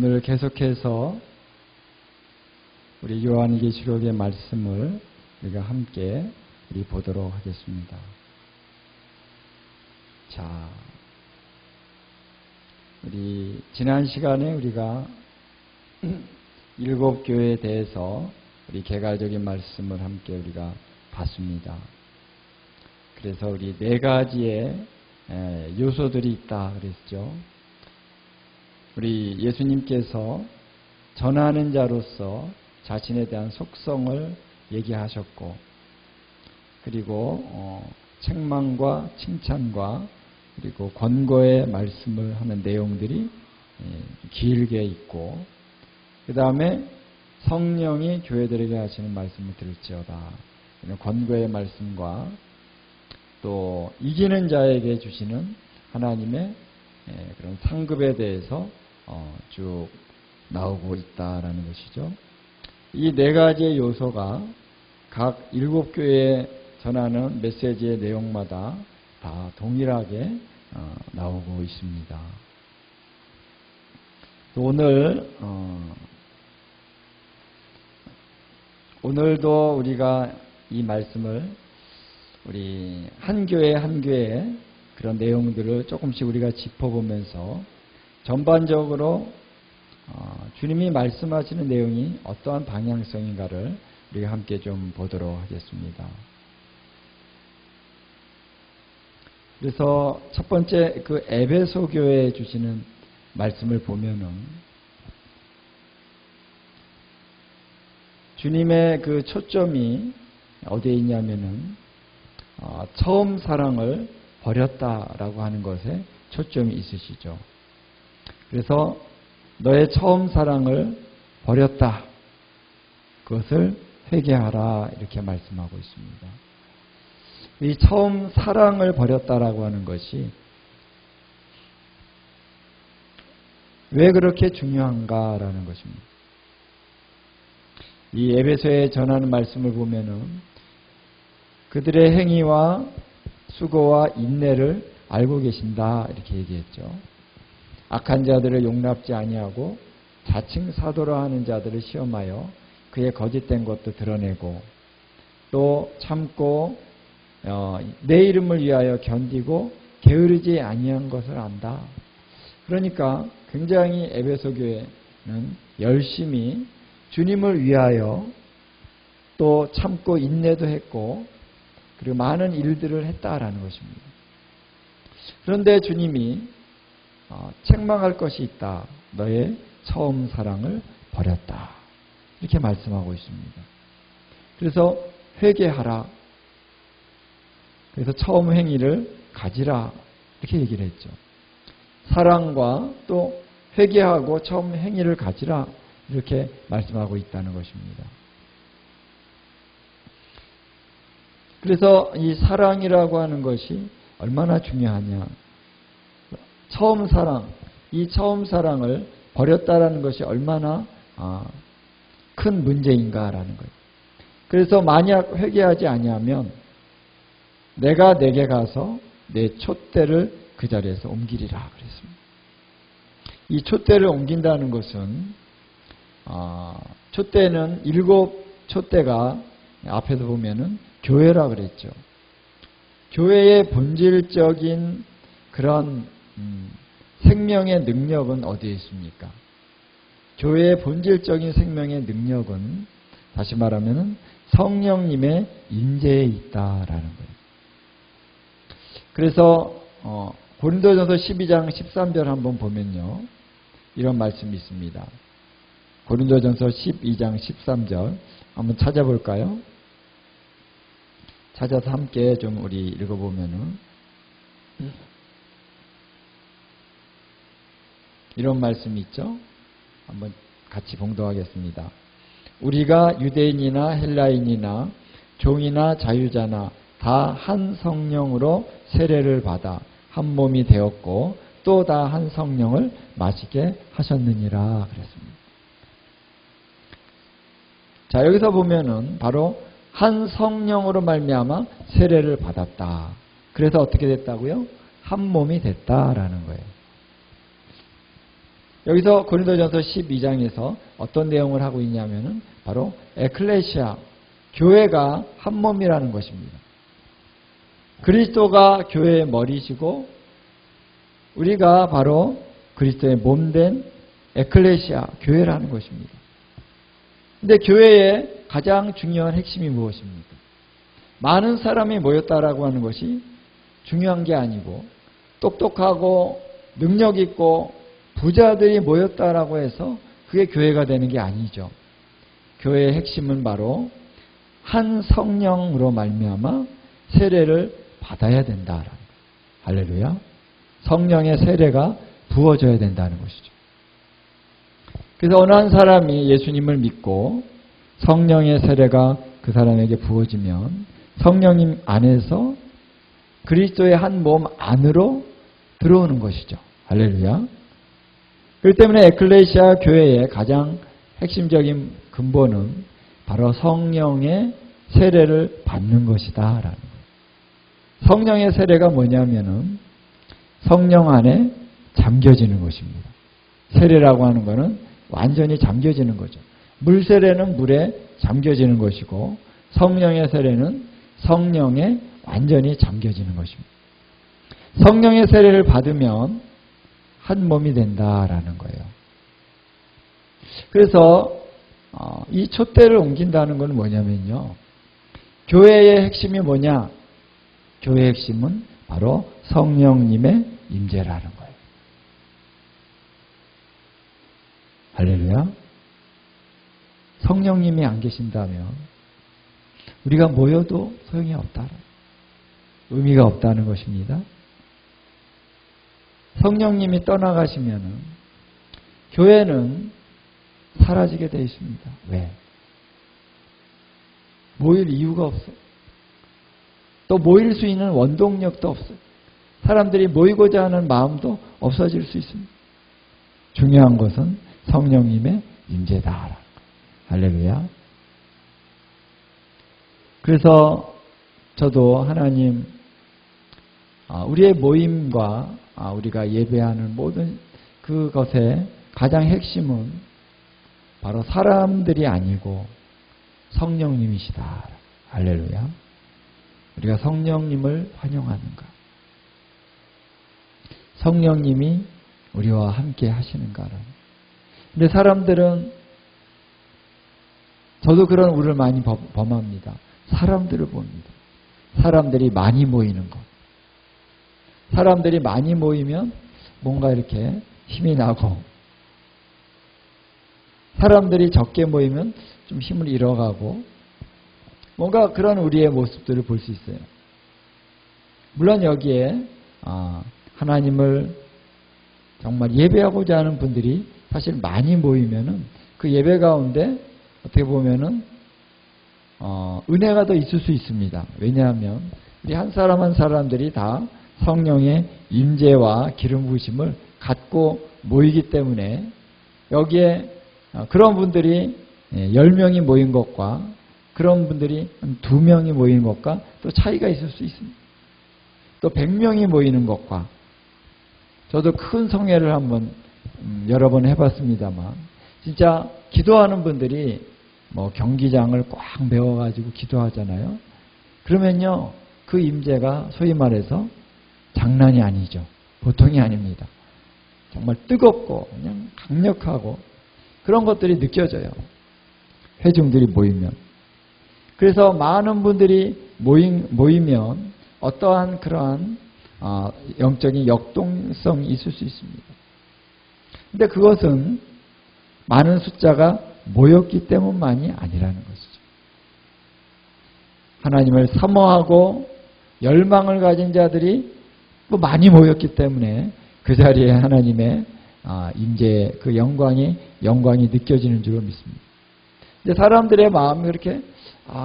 오늘 계속해서 우리 요한계시록의 말씀을 우리가 함께 보도록 하겠습니다. 자, 우리 지난 시간에 우리가 일곱 교회에 대해서 우리 개괄적인 말씀을 함께 우리가 봤습니다. 그래서 우리 네 가지의 요소들이 있다 그랬죠. 우리 예수님께서 전하는 자로서 자신에 대한 속성을 얘기하셨고, 그리고 책망과 칭찬과 그리고 권고의 말씀을 하는 내용들이 길게 있고, 그 다음에 성령이 교회들에게 하시는 말씀을 들을지어다. 권고의 말씀과 또 이기는 자에게 주시는 하나님의 그런 상급에 대해서 쭉 나오고 있다라는 것이죠. 이 네 가지의 요소가 각 일곱 교회에 전하는 메시지의 내용마다 다 동일하게 나오고 있습니다. 또 오늘도 우리가 이 말씀을 우리 한 교회 한 교회의 그런 내용들을 조금씩 우리가 짚어보면서 전반적으로 주님이 말씀하시는 내용이 어떠한 방향성인가를 우리가 함께 좀 보도록 하겠습니다. 그래서 첫 번째 그 에베소 교회에 주시는 말씀을 보면은 주님의 그 초점이 어디에 있냐면은 처음 사랑을 버렸다라고 하는 것에 초점이 있으시죠. 그래서 너의 처음 사랑을 버렸다. 그것을 회개하라. 이렇게 말씀하고 있습니다. 이 처음 사랑을 버렸다라고 하는 것이 왜 그렇게 중요한가라는 것입니다. 이 에베소에 전하는 말씀을 보면은 그들의 행위와 수고와 인내를 알고 계신다. 이렇게 얘기했죠. 악한 자들을 용납지 아니하고 자칭 사도라 하는 자들을 시험하여 그의 거짓된 것도 드러내고 또 참고 내 이름을 위하여 견디고 게으르지 아니한 것을 안다. 그러니까 굉장히 에베소 교회는 열심히 주님을 위하여 또 참고 인내도 했고 그리고 많은 일들을 했다라는 것입니다. 그런데 주님이 책망할 것이 있다. 너의 처음 사랑을 버렸다. 이렇게 말씀하고 있습니다. 그래서 회개하라. 그래서 처음 행위를 가지라. 이렇게 얘기를 했죠. 사랑과 또 회개하고 처음 행위를 가지라. 이렇게 말씀하고 있다는 것입니다. 그래서 이 사랑이라고 하는 것이 얼마나 중요하냐. 처음 사랑, 이 처음 사랑을 버렸다라는 것이 얼마나 큰 문제인가라는 거예요. 그래서 만약 회개하지 아니하면 내가 내게 가서 내 촛대를 그 자리에서 옮기리라 그랬습니다. 이 촛대를 옮긴다는 것은 촛대는 7 촛대가 앞에서 보면은 교회라 그랬죠. 교회의 본질적인 그런 생명의 능력은 어디에 있습니까? 교회의 본질적인 생명의 능력은 다시 말하면 성령님의 임재에 있다라는 거예요. 그래서 고린도전서 12장 13절 한번 보면요. 이런 말씀이 있습니다. 고린도전서 12장 13절 한번 찾아볼까요? 찾아서 함께 좀 우리 읽어보면은 이런 말씀이 있죠. 한번 같이 봉독하겠습니다. 우리가 유대인이나 헬라인이나 종이나 자유자나 다 한 성령으로 세례를 받아 한 몸이 되었고 또 다 한 성령을 마시게 하셨느니라 그랬습니다. 자, 여기서 보면은 바로 한 성령으로 말미암아 세례를 받았다. 그래서 어떻게 됐다고요? 한 몸이 됐다라는 거예요. 여기서 고린도전서 12장에서 어떤 내용을 하고 있냐면은 바로 에클레시아, 교회가 한 몸이라는 것입니다. 그리스도가 교회의 머리시고 우리가 바로 그리스도의 몸된 에클레시아, 교회라는 것입니다. 근데 교회의 가장 중요한 핵심이 무엇입니까? 많은 사람이 모였다라고 하는 것이 중요한 게 아니고 똑똑하고 능력 있고 부자들이 모였다라고 해서 그게 교회가 되는 게 아니죠. 교회의 핵심은 바로 한 성령으로 말미암아 세례를 받아야 된다. 할렐루야. 성령의 세례가 부어져야 된다는 것이죠. 그래서 어느 한 사람이 예수님을 믿고 성령의 세례가 그 사람에게 부어지면 성령님 안에서 그리스도의 한 몸 안으로 들어오는 것이죠. 할렐루야. 그렇기 때문에 에클레시아 교회의 가장 핵심적인 근본은 바로 성령의 세례를 받는 것이다 라는 거예요. 성령의 세례가 뭐냐면은 성령 안에 잠겨지는 것입니다. 세례라고 하는 것은 완전히 잠겨지는 거죠. 물 세례는 물에 잠겨지는 것이고 성령의 세례는 성령에 완전히 잠겨지는 것입니다. 성령의 세례를 받으면 한 몸이 된다라는 거예요. 그래서 이 촛대를 옮긴다는 건 뭐냐면요. 교회의 핵심이 뭐냐? 교회의 핵심은 바로 성령님의 임재라는 거예요. 할렐루야. 성령님이 안 계신다면 우리가 모여도 소용이 없다. 의미가 없다는 것입니다. 성령님이 떠나가시면은 교회는 사라지게 되어 있습니다. 왜? 모일 이유가 없어. 또 모일 수 있는 원동력도 없어요. 사람들이 모이고자 하는 마음도 없어질 수 있습니다. 중요한 것은 성령님의 임재다. 할렐루야. 그래서 저도 하나님 우리의 모임과 우리가 예배하는 모든 그것의 가장 핵심은 바로 사람들이 아니고 성령님이시다. 할렐루야. 우리가 성령님을 환영하는가? 성령님이 우리와 함께 하시는가를. 근데 사람들은 저도 그런 우를 많이 범합니다. 사람들을 봅니다. 사람들이 많이 모이는 것. 사람들이 많이 모이면 뭔가 이렇게 힘이 나고 사람들이 적게 모이면 좀 힘을 잃어가고 뭔가 그런 우리의 모습들을 볼 수 있어요. 물론 여기에 하나님을 정말 예배하고자 하는 분들이 사실 많이 모이면은 그 예배 가운데 어떻게 보면은 은혜가 더 있을 수 있습니다. 왜냐하면 우리 한 사람 한 사람들이 다 성령의 임재와 기름 부으심을 갖고 모이기 때문에 여기에 그런 분들이 10명이 모인 것과 그런 분들이 2명이 모인 것과 또 차이가 있을 수 있습니다. 또 100명이 모이는 것과 저도 큰 성회를 한번 여러 번 해봤습니다만 진짜 기도하는 분들이 뭐 경기장을 꽉 메워가지고 기도하잖아요. 그러면요 그 임재가 소위 말해서 장난이 아니죠. 보통이 아닙니다. 정말 뜨겁고 그냥 강력하고 그런 것들이 느껴져요. 회중들이 모이면. 그래서 많은 분들이 모이면 어떠한 그러한 영적인 역동성이 있을 수 있습니다. 근데 그것은 많은 숫자가 모였기 때문만이 아니라는 것이죠. 하나님을 사모하고 열망을 가진 자들이 또 많이 모였기 때문에 그 자리에 하나님의 임재 그 영광이 느껴지는 줄로 믿습니다. 근데 사람들의 마음이 그렇게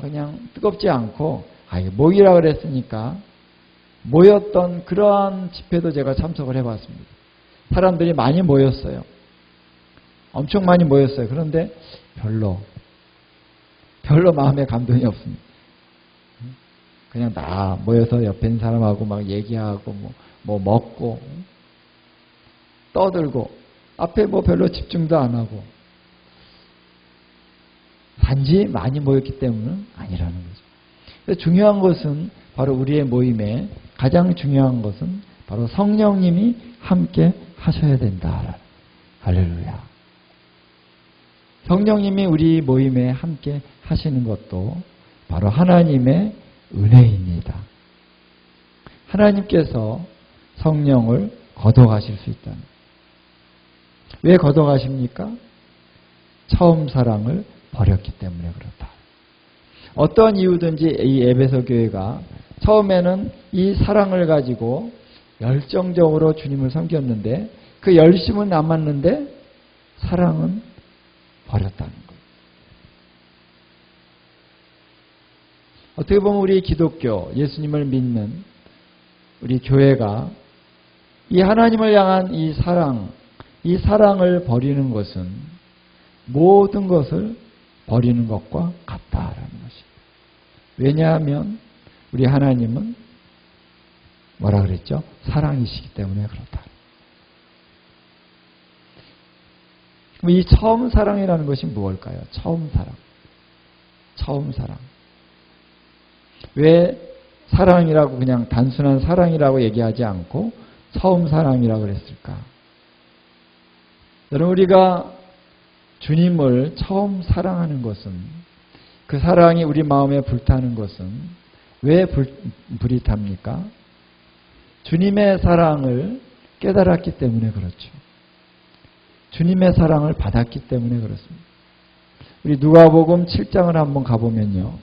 그냥 뜨겁지 않고 모이라 그랬으니까 모였던 그러한 집회도 제가 참석을 해봤습니다. 사람들이 많이 모였어요. 엄청 많이 모였어요. 그런데 별로 마음에 감동이 없습니다. 그냥 다 모여서 옆에 있는 사람하고 막 얘기하고 뭐 먹고 떠들고 앞에 뭐 별로 집중도 안 하고 단지 많이 모였기 때문은 아니라는 거죠. 중요한 것은 바로 우리의 모임에 가장 중요한 것은 바로 성령님이 함께 하셔야 된다. 할렐루야. 성령님이 우리 모임에 함께 하시는 것도 바로 하나님의 은혜입니다. 하나님께서 성령을 걷어가실 수 있다는. 왜 걷어가십니까? 처음 사랑을 버렸기 때문에 그렇다. 어떠한 이유든지 이 에베소 교회가 처음에는 이 사랑을 가지고 열정적으로 주님을 섬겼는데 그 열심은 남았는데 사랑은 버렸다는 거예요. 어떻게 보면 우리 기독교, 예수님을 믿는 우리 교회가 이 하나님을 향한 이 사랑을 버리는 것은 모든 것을 버리는 것과 같다라는 것입니다. 왜냐하면 우리 하나님은 뭐라 그랬죠? 사랑이시기 때문에 그렇다. 이 처음 사랑이라는 것이 무엇일까요? 처음 사랑. 처음 사랑. 왜 사랑이라고 그냥 단순한 사랑이라고 얘기하지 않고 처음 사랑이라고 그랬을까? 여러분, 우리가 주님을 처음 사랑하는 것은, 그 사랑이 우리 마음에 불타는 것은 왜 불이 탑니까? 주님의 사랑을 깨달았기 때문에 그렇죠. 주님의 사랑을 받았기 때문에 그렇습니다. 우리 누가복음 7장을 한번 가보면요.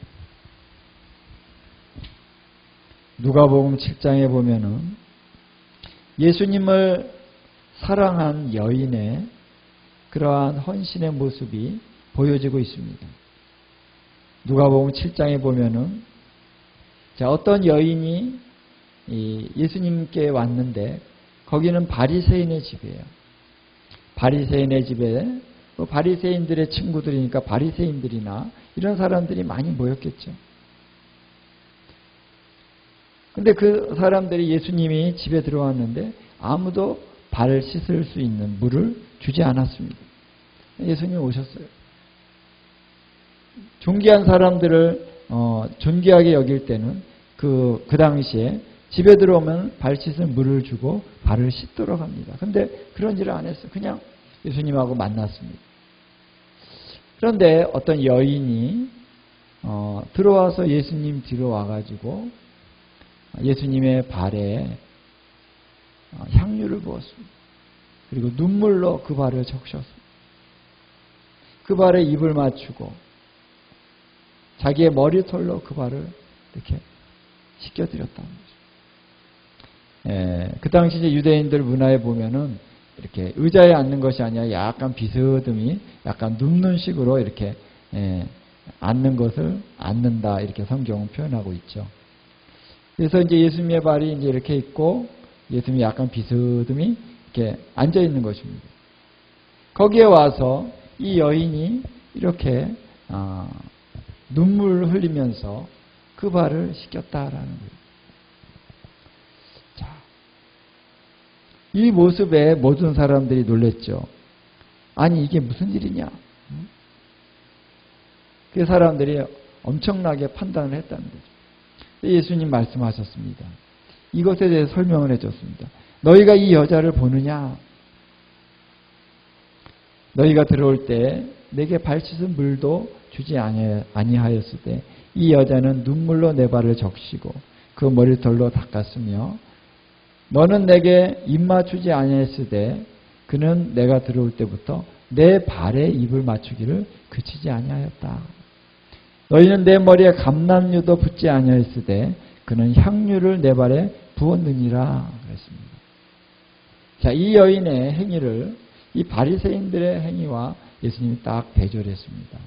누가복음 7장에 보면은 예수님을 사랑한 여인의 그러한 헌신의 모습이 보여지고 있습니다. 누가복음 7장에 보면은 어떤 여인이 예수님께 왔는데 거기는 바리새인의 집이에요. 바리새인의 집에 바리새인들의 친구들이니까 바리새인들이나 이런 사람들이 많이 모였겠죠. 근데 그 사람들이 예수님이 집에 들어왔는데 아무도 발을 씻을 수 있는 물을 주지 않았습니다. 예수님이 오셨어요. 존귀한 사람들을 존귀하게 여길 때는 그 당시에 집에 들어오면 발 씻을 물을 주고 발을 씻도록 합니다. 근데 그런 일을 안 했어요. 그냥 예수님하고 만났습니다. 그런데 어떤 여인이 들어와서 예수님 뒤로 와가지고 예수님의 발에 향유를 부었습니다. 그리고 눈물로 그 발을 적셨습니다. 그 발에 입을 맞추고 자기의 머리털로 그 발을 이렇게 씻겨드렸다는 거죠. 그 당시 이제 유대인들 문화에 보면은 이렇게 의자에 앉는 것이 아니라 약간 비스듬히 약간 눕는 식으로 이렇게 앉는 것을 앉는다, 이렇게 성경은 표현하고 있죠. 그래서 이제 예수님의 발이 이제 이렇게 있고 예수님이 약간 비스듬히 이렇게 앉아 있는 것입니다. 거기에 와서 이 여인이 이렇게 눈물을 흘리면서 그 발을 씻겼다라는 거예요. 자, 이 모습에 모든 사람들이 놀랬죠. 아니, 이게 무슨 일이냐? 그 사람들이 엄청나게 판단을 했다는 거죠. 예수님 말씀하셨습니다. 이것에 대해서 설명을 해줬습니다. 너희가 이 여자를 보느냐? 너희가 들어올 때 내게 발 씻은 물도 주지 아니하였을 때 이 여자는 눈물로 내 발을 적시고 그 머리털로 닦았으며 너는 내게 입 맞추지 아니하였을 때 그는 내가 들어올 때부터 내 발에 입을 맞추기를 그치지 아니하였다. 너희는 내 머리에 감람유도 붓지 아니하였을 때 그는 향유를 내 발에 부었느니라 그랬습니다. 자, 이 여인의 행위를 이 바리새인들의 행위와 예수님이 딱 대조했습니다.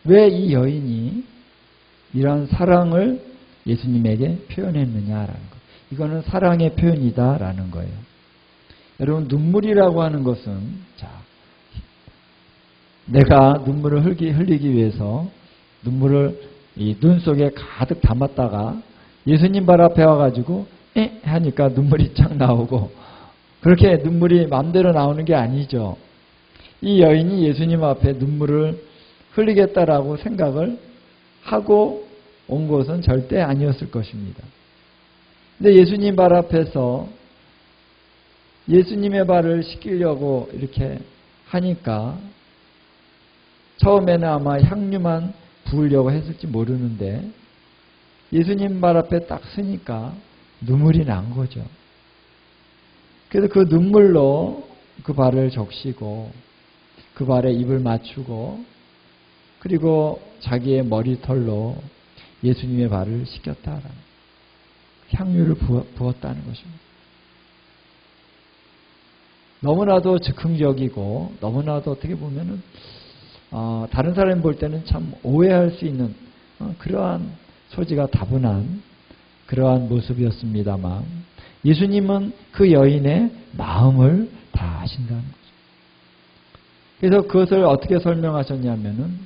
왜 이 여인이 이런 사랑을 예수님에게 표현했느냐라는 것. 이거는 사랑의 표현이다라는 거예요. 여러분, 눈물이라고 하는 것은, 자, 내가 눈물을 흘리기 위해서 눈물을 이 눈 속에 가득 담았다가 예수님 발 앞에 와가지고 하니까 눈물이 쫙 나오고, 그렇게 눈물이 마음대로 나오는 게 아니죠. 이 여인이 예수님 앞에 눈물을 흘리겠다라고 생각을 하고 온 것은 절대 아니었을 것입니다. 근데 예수님 발 앞에서 예수님의 발을 씻기려고 이렇게 하니까 처음에는 아마 향유만 부으려고 했을지 모르는데 예수님 발 앞에 딱 서니까 눈물이 난 거죠. 그래서 그 눈물로 그 발을 적시고 그 발에 입을 맞추고 그리고 자기의 머리털로 예수님의 발을 씻겼다라는 향유를 부었다는 것입니다. 너무나도 즉흥적이고 너무나도 어떻게 보면은 다른 사람이 볼 때는 참 오해할 수 있는 그러한 소지가 다분한 그러한 모습이었습니다만 예수님은 그 여인의 마음을 다 아신다는 거죠. 그래서 그것을 어떻게 설명하셨냐면은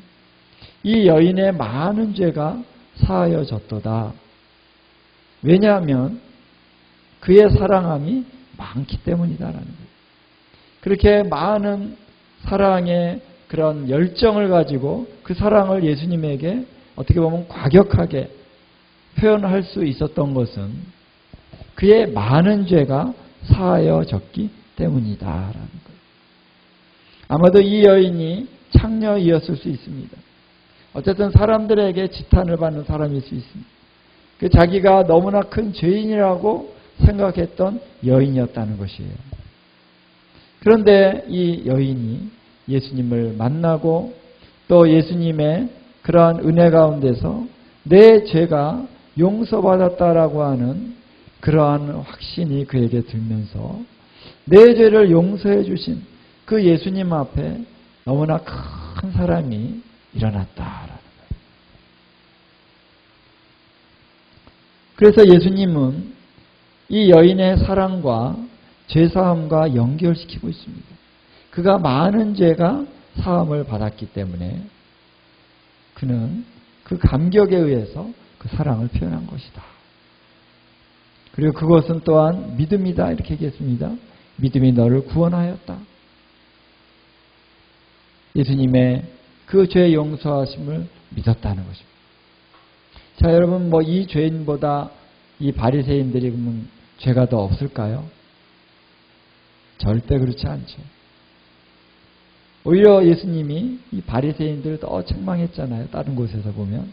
이 여인의 많은 죄가 사하여졌도다. 왜냐하면 그의 사랑함이 많기 때문이다라는 거예요. 그렇게 많은 사랑의 그런 열정을 가지고 그 사랑을 예수님에게 어떻게 보면 과격하게 표현할 수 있었던 것은 그의 많은 죄가 사하여졌기 때문이다라는 거예요. 아마도 이 여인이 창녀이었을 수 있습니다. 어쨌든 사람들에게 지탄을 받는 사람일 수 있습니다. 그 자기가 너무나 큰 죄인이라고 생각했던 여인이었다는 것이에요. 그런데 이 여인이 예수님을 만나고 또 예수님의 그러한 은혜 가운데서 내 죄가 용서받았다라고 하는 그러한 확신이 그에게 들면서 내 죄를 용서해 주신 그 예수님 앞에 너무나 큰 사람이 일어났다라는 거예요. 그래서 예수님은 이 여인의 사랑과 죄사함과 연결시키고 있습니다. 그가 많은 죄가 사함을 받았기 때문에 그는 그 감격에 의해서 그 사랑을 표현한 것이다. 그리고 그것은 또한 믿음이다 이렇게 얘기했습니다. 믿음이 너를 구원하였다. 예수님의 그 죄 용서하심을 믿었다는 것입니다. 자, 여러분 이 죄인보다 이 바리새인들이 그러면 죄가 더 없을까요? 절대 그렇지 않죠. 오히려 예수님이 이 바리새인들을 더 책망했잖아요. 다른 곳에서 보면.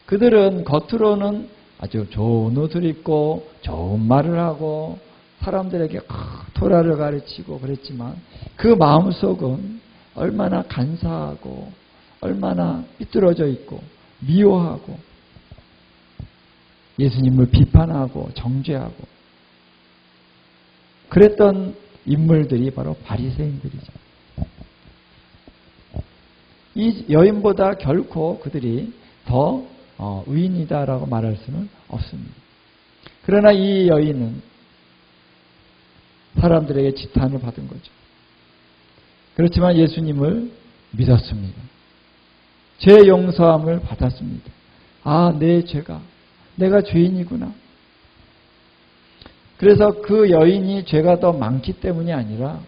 그들은 겉으로는 아주 좋은 옷을 입고 좋은 말을 하고 사람들에게 토라를 가르치고 그랬지만 그 마음속은 얼마나 간사하고 얼마나 삐뚤어져 있고 미워하고 예수님을 비판하고 정죄하고 그랬던 인물들이 바로 바리새인들이죠. 이 여인보다 결코 그들이 더 의인이다라고 말할 수는 없습니다. 그러나 이 여인은 사람들에게 지탄을 받은 거죠. 그렇지만 예수님을 믿었습니다. 죄 용서함을 받았습니다. 내 죄가 내가 죄인이구나. 그래서 그 여인이 죄가 더 많기 때문이 아니라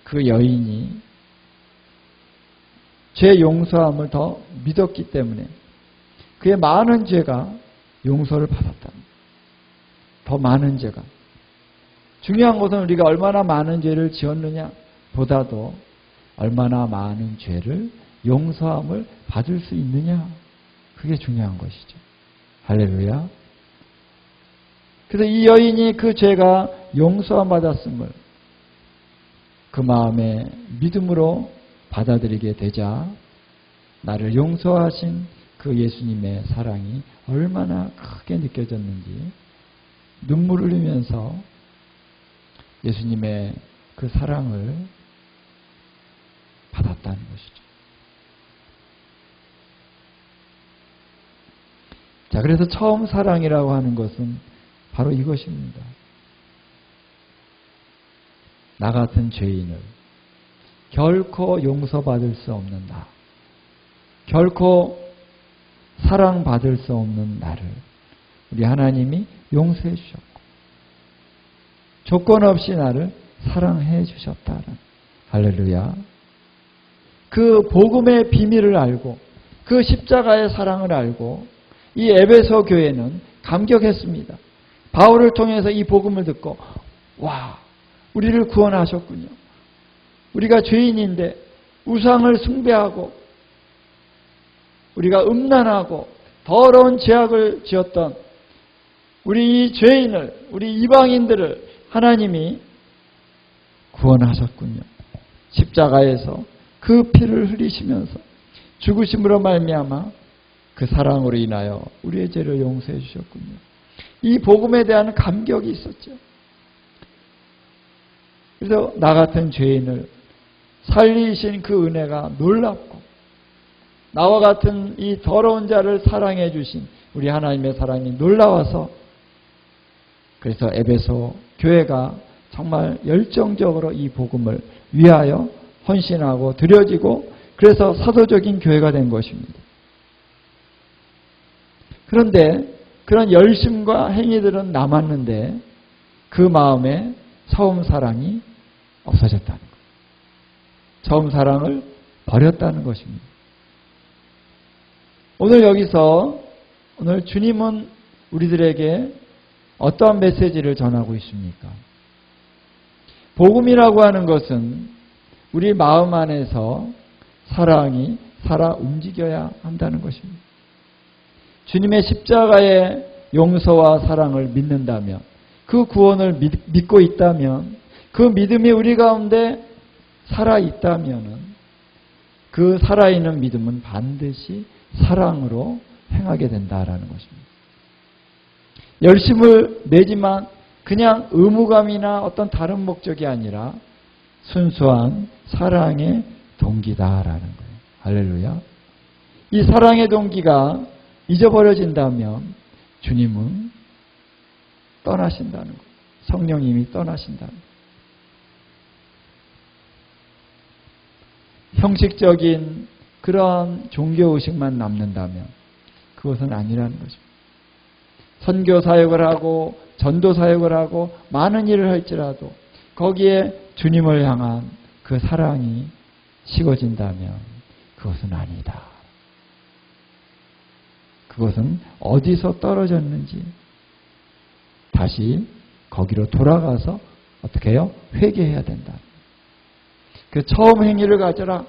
그 여인이 죄 용서함을 더 믿었기 때문에 그의 많은 죄가 용서를 받았다. 더 많은 죄가. 중요한 것은 우리가 얼마나 많은 죄를 지었느냐 보다도 얼마나 많은 죄를 용서함을 받을 수 있느냐. 그게 중요한 것이죠. 할렐루야. 그래서 이 여인이 그 죄가 용서함 받았음을 그 마음에 믿음으로 받아들이게 되자 나를 용서하신 그 예수님의 사랑이 얼마나 크게 느껴졌는지 눈물을 흘리면서 예수님의 그 사랑을 받았다는 것이죠. 자, 그래서 처음 사랑이라고 하는 것은 바로 이것입니다. 나 같은 죄인을 결코 용서받을 수 없는 나, 결코 사랑받을 수 없는 나를 우리 하나님이 용서해 주셨고 조건 없이 나를 사랑해 주셨다는 할렐루야. 그 복음의 비밀을 알고 그 십자가의 사랑을 알고 이 에베소 교회는 감격했습니다. 바울을 통해서 이 복음을 듣고 와, 우리를 구원하셨군요. 우리가 죄인인데 우상을 숭배하고 우리가 음란하고 더러운 죄악을 지었던 우리 이 죄인을, 우리 이방인들을 하나님이 구원하셨군요. 십자가에서 그 피를 흘리시면서 죽으심으로 말미암아 그 사랑으로 인하여 우리의 죄를 용서해 주셨군요. 이 복음에 대한 감격이 있었죠. 그래서 나 같은 죄인을 살리신 그 은혜가 놀랍고 나와 같은 이 더러운 자를 사랑해 주신 우리 하나님의 사랑이 놀라워서 그래서 에베소 교회가 정말 열정적으로 이 복음을 위하여 헌신하고 드려지고 그래서 사도적인 교회가 된 것입니다. 그런데 그런 열심과 행위들은 남았는데 그 마음에 처음 사랑이 없어졌다는 것. 처음 사랑을 버렸다는 것입니다. 오늘 여기서 오늘 주님은 우리들에게 어떠한 메시지를 전하고 있습니까? 복음이라고 하는 것은 우리 마음 안에서 사랑이 살아 움직여야 한다는 것입니다. 주님의 십자가의 용서와 사랑을 믿는다면 그 구원을 믿고 있다면 그 믿음이 우리 가운데 살아있다면 그 살아있는 믿음은 반드시 사랑으로 행하게 된다라는 것입니다. 열심을 내지만 그냥 의무감이나 어떤 다른 목적이 아니라 순수한 사랑의 동기다라는 거예요. 할렐루야. 이 사랑의 동기가 잊어버려진다면 주님은 떠나신다는 거예요. 성령님이 떠나신다는 거예요. 형식적인 그러한 종교의식만 남는다면 그것은 아니라는 것입니다. 선교 사역을 하고 전도 사역을 하고 많은 일을 할지라도 거기에 주님을 향한 그 사랑이 식어진다면 그것은 아니다. 그것은 어디서 떨어졌는지 다시 거기로 돌아가서 어떻게 해요? 회개해야 된다. 그 처음 행위를 가져라.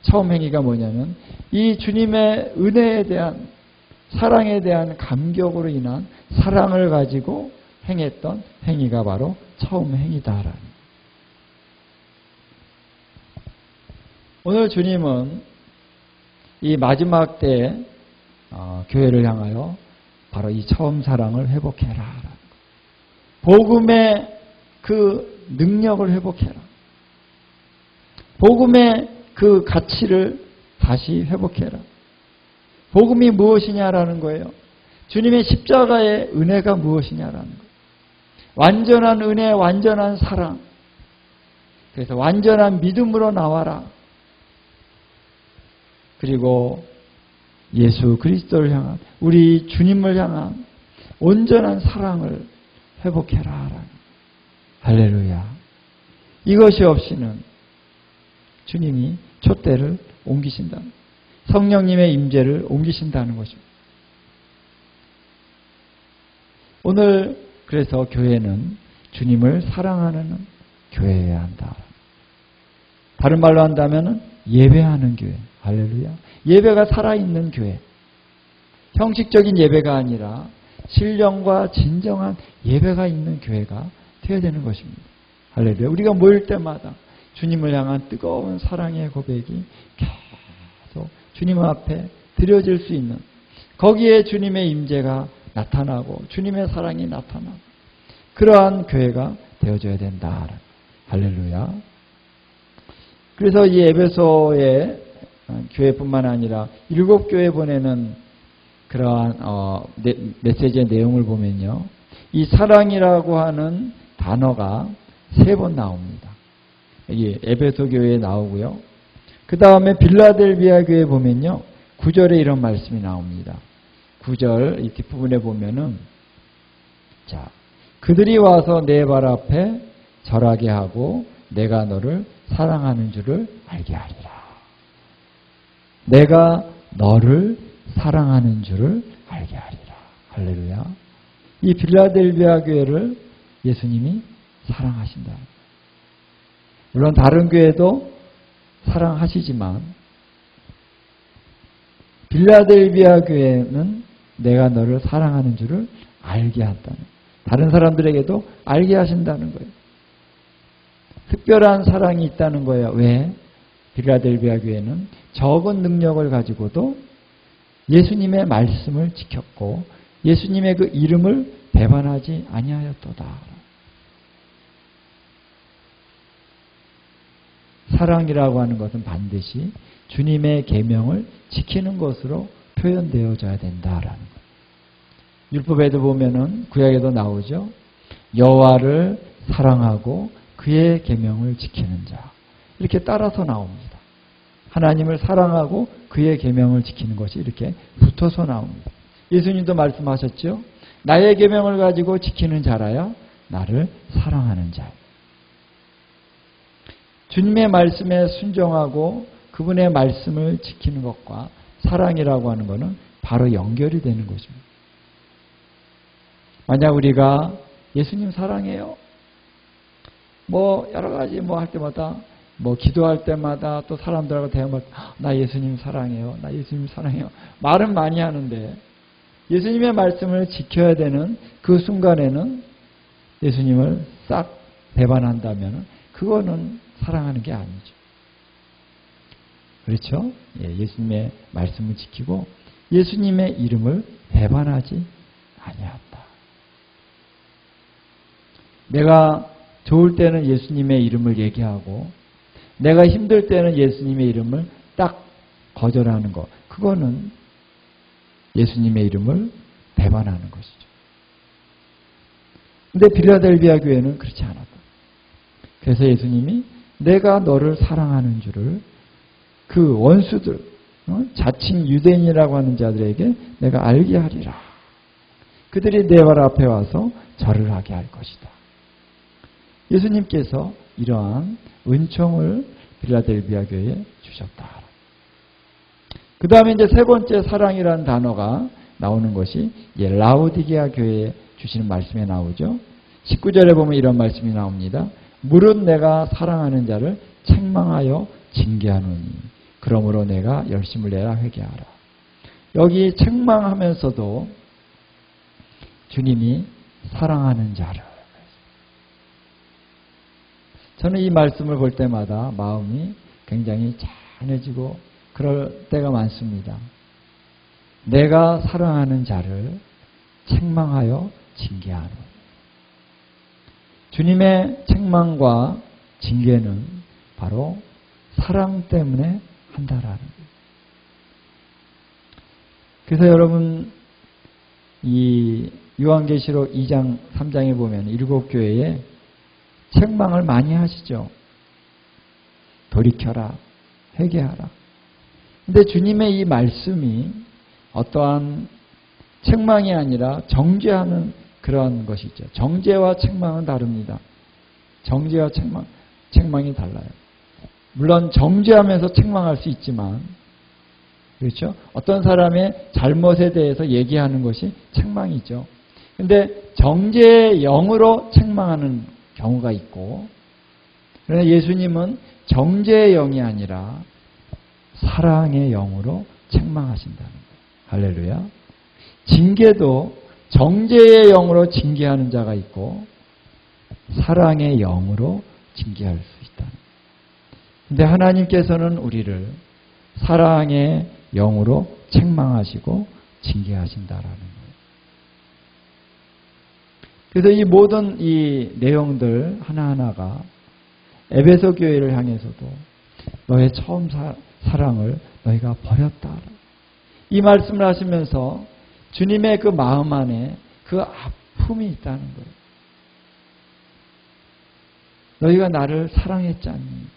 처음 행위가 뭐냐면 이 주님의 은혜에 대한 사랑에 대한 감격으로 인한 사랑을 가지고 행했던 행위가 바로 처음 행위다라는. 오늘 주님은 이 마지막 때 교회를 향하여 바로 이 처음 사랑을 회복해라. 복음의 그 능력을 회복해라. 복음의 그 가치를 다시 회복해라. 복음이 무엇이냐라는 거예요. 주님의 십자가의 은혜가 무엇이냐라는 거예요. 완전한 은혜, 완전한 사랑. 그래서 완전한 믿음으로 나와라. 그리고 예수 그리스도를 향한, 우리 주님을 향한 온전한 사랑을 회복해라. 할렐루야. 이것이 없이는 주님이 촛대를 옮기신다. 성령님의 임재를 옮기신다는 것입니다. 오늘 그래서 교회는 주님을 사랑하는 교회여야 한다. 다른 말로 한다면 예배하는 교회. 할렐루야. 예배가 살아있는 교회. 형식적인 예배가 아니라 신령과 진정한 예배가 있는 교회가 되어야 되는 것입니다. 할렐루야. 우리가 모일 때마다 주님을 향한 뜨거운 사랑의 고백이 계속 주님 앞에 드려질 수 있는, 거기에 주님의 임재가 나타나고 주님의 사랑이 나타나고 그러한 교회가 되어져야 된다. 할렐루야. 그래서 이 에베소의 교회뿐만 아니라 7교회 보내는 그러한 메시지의 내용을 보면요, 이 사랑이라고 하는 단어가 3번 나옵니다. 이 에베소 교회에 나오고요. 그 다음에 빌라델비아 교회에 보면요, 9절에 이런 말씀이 나옵니다. 9절 이 뒷부분에 보면은 자, 그들이 와서 내 발 앞에 절하게 하고 내가 너를 사랑하는 줄을 알게 하리라. 내가 너를 사랑하는 줄을 알게 하리라. 할렐루야. 이 빌라델비아 교회를 예수님이 사랑하신다. 물론 다른 교회도 사랑하시지만 빌라델비아 교회는 내가 너를 사랑하는 줄을 알게 한다는, 다른 사람들에게도 알게 하신다는 거예요. 특별한 사랑이 있다는 거예요. 왜? 빌라델비아 교회는 적은 능력을 가지고도 예수님의 말씀을 지켰고 예수님의 그 이름을 배반하지 아니하였도다. 사랑이라고 하는 것은 반드시 주님의 계명을 지키는 것으로 표현되어져야 된다라는 거예요. 율법에도 보면은 구약에도 나오죠. 여호와를 사랑하고 그의 계명을 지키는 자. 이렇게 따라서 나옵니다. 하나님을 사랑하고 그의 계명을 지키는 것이 이렇게 붙어서 나옵니다. 예수님도 말씀하셨죠. 나의 계명을 가지고 지키는 자라야 나를 사랑하는 자. 주님의 말씀에 순종하고 그분의 말씀을 지키는 것과 사랑이라고 하는 것은 바로 연결이 되는 것입니다. 만약 우리가 예수님 사랑해요. 여러 가지 할 때마다 기도할 때마다 또 사람들하고 대화할 때 나 예수님 사랑해요. 나 예수님 사랑해요. 말은 많이 하는데 예수님의 말씀을 지켜야 되는 그 순간에는 예수님을 싹 배반한다면 그거는 사랑하는 게 아니죠. 그렇죠? 예수님의 말씀을 지키고 예수님의 이름을 배반하지 아니한다. 내가 좋을 때는 예수님의 이름을 얘기하고 내가 힘들 때는 예수님의 이름을 딱 거절하는 것. 그거는 예수님의 이름을 배반하는 것이죠. 근데 빌라델비아 교회는 그렇지 않았다. 그래서 예수님이 내가 너를 사랑하는 줄을 그 원수들, 자칭 유대인이라고 하는 자들에게 내가 알게 하리라. 그들이 내 발 앞에 와서 절을 하게 할 것이다. 예수님께서 이러한 은총을 빌라델비아 교회에 주셨다. 그 다음에 이제 세 번째 사랑이라는 단어가 나오는 것이 라오디게아 교회에 주시는 말씀에 나오죠. 19절에 보면 이런 말씀이 나옵니다. 무릇 내가 사랑하는 자를 책망하여 징계하노니 그러므로 내가 열심을 내라 회개하라. 여기 책망하면서도 주님이 사랑하는 자를, 저는 이 말씀을 볼 때마다 마음이 굉장히 찬해지고 그럴 때가 많습니다. 내가 사랑하는 자를 책망하여 징계하노니. 주님의 책망과 징계는 바로 사랑 때문에 한다라는 거예요. 그래서 여러분 이 요한계시록 2장 3장에 보면 7교회에 책망을 많이 하시죠. 돌이켜라, 회개하라. 근데 주님의 이 말씀이 어떠한 책망이 아니라 정죄하는 그런 것이죠. 정죄와 책망은 다릅니다. 정죄와 책망이 달라요. 물론 정죄하면서 책망할 수 있지만, 그렇죠? 어떤 사람의 잘못에 대해서 얘기하는 것이 책망이죠. 근데 정죄의 영으로 책망하는 경우가 있고, 그러나 예수님은 정죄의 영이 아니라 사랑의 영으로 책망하신다는 거예요. 할렐루야. 징계도 정죄의 영으로 징계하는 자가 있고 사랑의 영으로 징계할 수 있다는 거예요. 근데 하나님께서는 우리를 사랑의 영으로 책망하시고 징계하신다라는 거예요. 그래서 이 모든 이 내용들 하나하나가 에베소 교회를 향해서도 너의 처음 사랑을 너희가 버렸다. 이 말씀을 하시면서 주님의 그 마음 안에 그 아픔이 있다는 거예요. 너희가 나를 사랑했지 않니?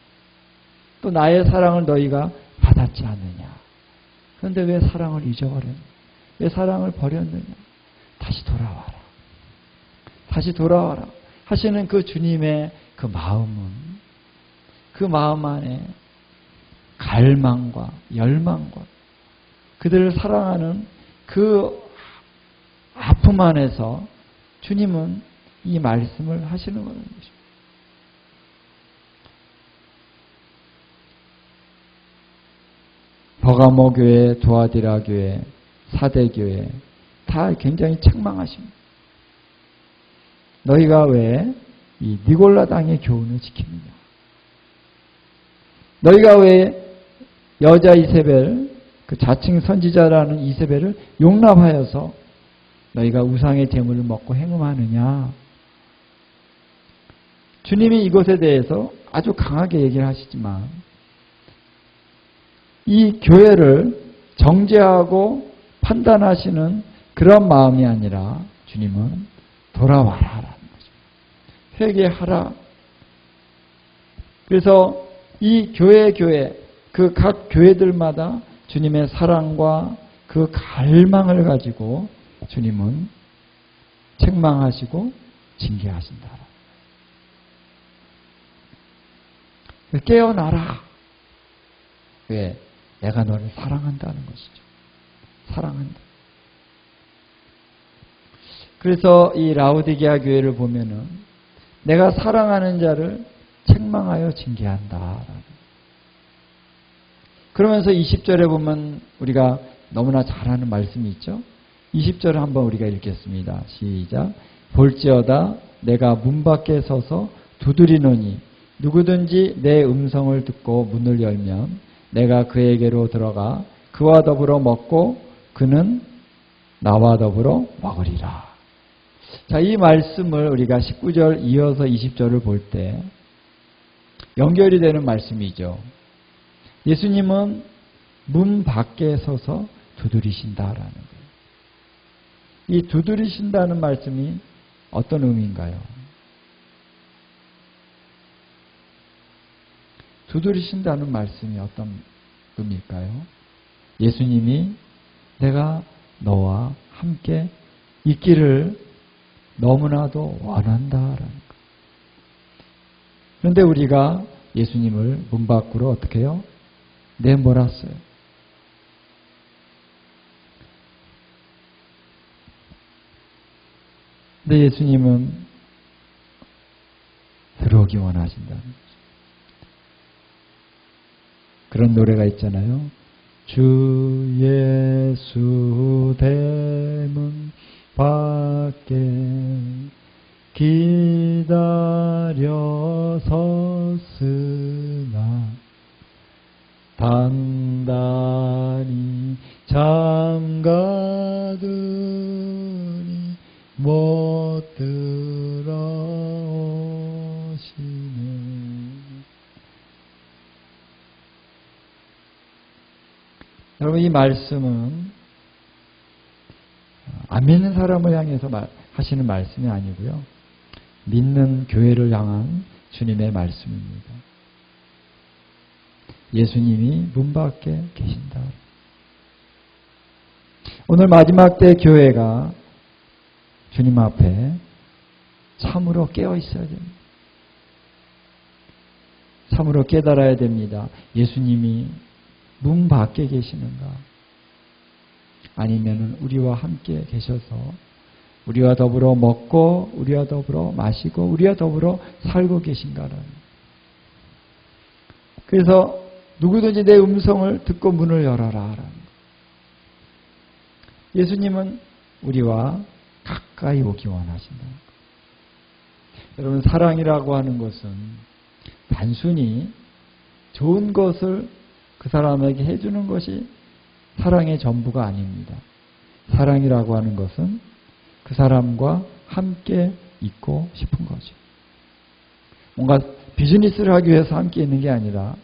또 나의 사랑을 너희가 받았지 않느냐? 그런데 왜 사랑을 잊어버렸냐? 왜 사랑을 버렸느냐? 다시 돌아와라. 다시 돌아와라 하시는 그 주님의 그 마음은, 그 마음 안에 갈망과 열망과 그들을 사랑하는 그 아픔 안에서 주님은 이 말씀을 하시는 것입니다. 버가모 교회, 두아디라 교회, 사대 교회 다 굉장히 책망하십니다. 너희가 왜 이 니골라 당의 교훈을 지키느냐? 너희가 왜 여자 이세벨, 그 자칭 선지자라는 이세벨을 용납하여서 너희가 우상의 제물을 먹고 행음하느냐? 주님이 이것에 대해서 아주 강하게 얘기를 하시지만 이 교회를 정죄하고 판단하시는 그런 마음이 아니라 주님은 돌아와라 라는 거죠. 회개하라. 그래서 이 교회 그 각 교회들마다 주님의 사랑과 그 갈망을 가지고 주님은 책망하시고 징계하신다. 깨어나라. 왜? 내가 너를 사랑한다는 것이죠. 사랑한다. 그래서 이 라오디게아 교회를 보면은 내가 사랑하는 자를 책망하여 징계한다. 그러면서 20절에 보면 우리가 너무나 잘 아는 말씀이 있죠. 20절을 한번 우리가 읽겠습니다. 시작. 볼지어다 내가 문 밖에 서서 두드리노니 누구든지 내 음성을 듣고 문을 열면 내가 그에게로 들어가 그와 더불어 먹고 그는 나와 더불어 먹으리라. 자, 이 말씀을 우리가 19절 이어서 20절을 볼 때 연결이 되는 말씀이죠. 예수님은 문 밖에 서서 두드리신다라는 거예요. 이 두드리신다는 말씀이 어떤 의미인가요? 두드리신다는 말씀이 어떤 의미일까요? 예수님이 내가 너와 함께 있기를 너무나도 원한다라는 것. 그런데 우리가 예수님을 문 밖으로 어떻게 해요? 내몰았어요. 근데 예수님은 들어오기 원하신다는 거죠. 그런 노래가 있잖아요. 주 예수 대문 밖에 기다려 섰으나 단단히 잠가두니 못 들어오시네. 여러분, 이 말씀은 안 믿는 사람을 향해서 하시는 말씀이 아니고요. 믿는 교회를 향한 주님의 말씀입니다. 예수님이 문 밖에 계신다. 오늘 마지막 때 교회가 주님 앞에 참으로 깨어 있어야 됩니다. 참으로 깨달아야 됩니다. 예수님이 문 밖에 계시는가? 아니면 우리와 함께 계셔서 우리와 더불어 먹고 우리와 더불어 마시고 우리와 더불어 살고 계신가라는. 그래서 누구든지 내 음성을 듣고 문을 열어라. 예수님은 우리와 가까이 오기 원하신다. 여러분, 사랑이라고 하는 것은 단순히 좋은 것을 그 사람에게 해주는 것이 사랑의 전부가 아닙니다. 사랑이라고 하는 것은 그 사람과 함께 있고 싶은 거죠. 뭔가 비즈니스를 하기 위해서 함께 있는 게 아니라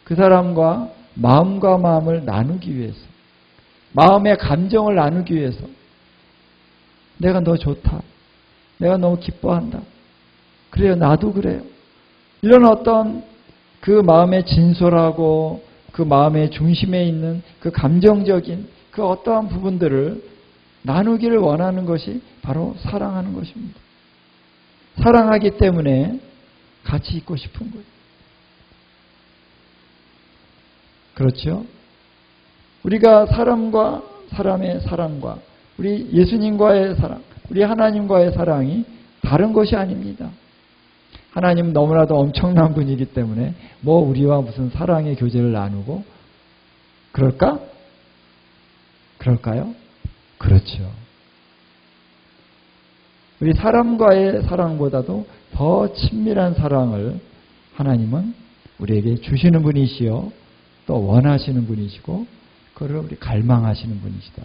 그 사람과 마음과 마음을 나누기 위해서, 마음의 감정을 나누기 위해서, 내가 너 좋다, 내가 너무 기뻐한다, 그래요, 나도 그래요, 이런 어떤 그 마음의 진솔하고 그 마음의 중심에 있는 그 감정적인 그 어떠한 부분들을 나누기를 원하는 것이 바로 사랑하는 것입니다. 사랑하기 때문에 같이 있고 싶은 거예요. 그렇죠? 우리가 사람과 사람의 사랑과 우리 예수님과의 사랑, 우리 하나님과의 사랑이 다른 것이 아닙니다. 하나님은 너무나도 엄청난 분이기 때문에 뭐 우리와 무슨 사랑의 교제를 나누고 그럴까? 그럴까요? 그렇죠. 우리 사람과의 사랑보다도 더 친밀한 사랑을 하나님은 우리에게 주시는 분이시요 또 원하시는 분이시고 그걸 우리 갈망하시는 분이시다.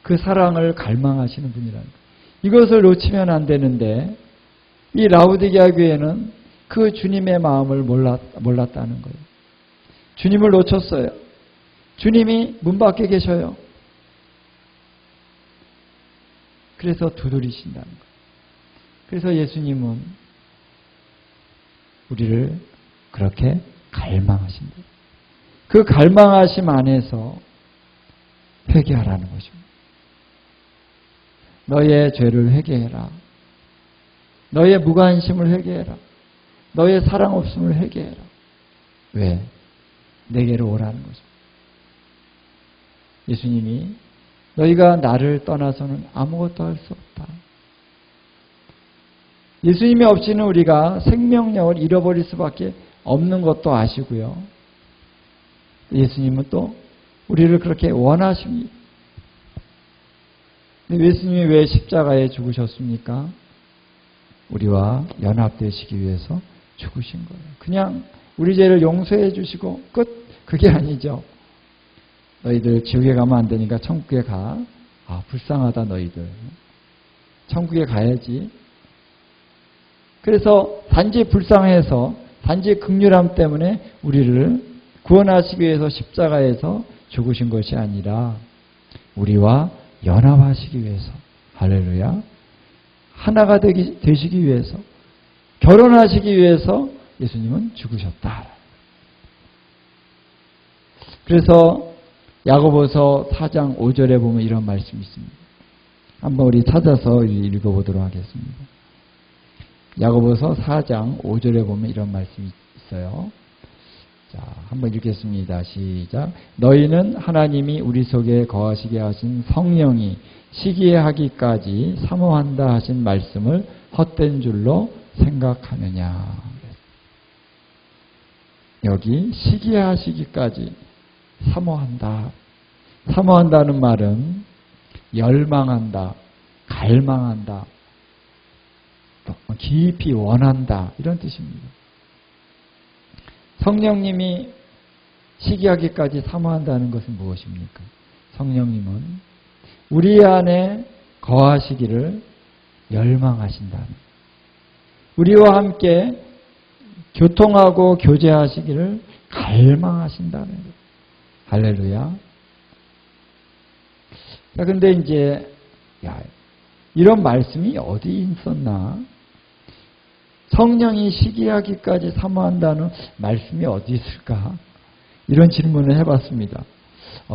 그 사랑을 갈망하시는 분이라는 거예요. 이것을 놓치면 안 되는데 이 라오디게아 교회는 그 주님의 마음을 몰랐다는 거예요. 주님을 놓쳤어요. 주님이 문 밖에 계셔요. 그래서 두드리신다는 거예요. 그래서 예수님은 우리를 그렇게 갈망하신다. 그 갈망하심 안에서 회개하라는 것입니다. 너의 죄를 회개해라. 너의 무관심을 회개해라. 너의 사랑 없음을 회개해라. 왜? 내게로 오라는 것입니다. 예수님이 너희가 나를 떠나서는 아무것도 할 수 없다. 예수님이 없이는 우리가 생명력을 잃어버릴 수밖에 없는 것도 아시고요. 예수님은 또 우리를 그렇게 원하십니다. 예수님이 왜 십자가에 죽으셨습니까? 우리와 연합되시기 위해서 죽으신 거예요. 그냥 우리 죄를 용서해 주시고 끝. 그게 아니죠. 너희들 지옥에 가면 안 되니까 천국에 가. 아, 불쌍하다 너희들. 천국에 가야지. 그래서 단지 불쌍해서 단지 긍휼함 때문에 우리를 구원하시기 위해서 십자가에서 죽으신 것이 아니라 우리와 연합하시기 위해서, 할렐루야, 하나가 되시기 위해서, 결혼하시기 위해서 예수님은 죽으셨다. 그래서 야고보서 4장 5절에 보면 이런 말씀이 있습니다. 한번 우리 찾아서 읽어보도록 하겠습니다. 야고보서 4장 5절에 보면 이런 말씀이 있어요. 자, 한번 읽겠습니다. 시작. 너희는 하나님이 우리 속에 거하시게 하신 성령이 시기에 하기까지 사모한다 하신 말씀을 헛된 줄로 생각하느냐. 여기 시기에 하시기까지 사모한다. 사모한다는 말은 열망한다, 갈망한다, 깊이 원한다 이런 뜻입니다. 성령님이 시기하기까지 사모한다는 것은 무엇입니까? 성령님은 우리 안에 거하시기를 열망하신다는, 우리와 함께 교통하고 교제하시기를 갈망하신다는 거예요. 할렐루야. 자, 근데 이제 이런 말씀이 어디 있었나? 성령이 시기하기까지 사모한다는 말씀이 어디 있을까? 이런 질문을 해봤습니다.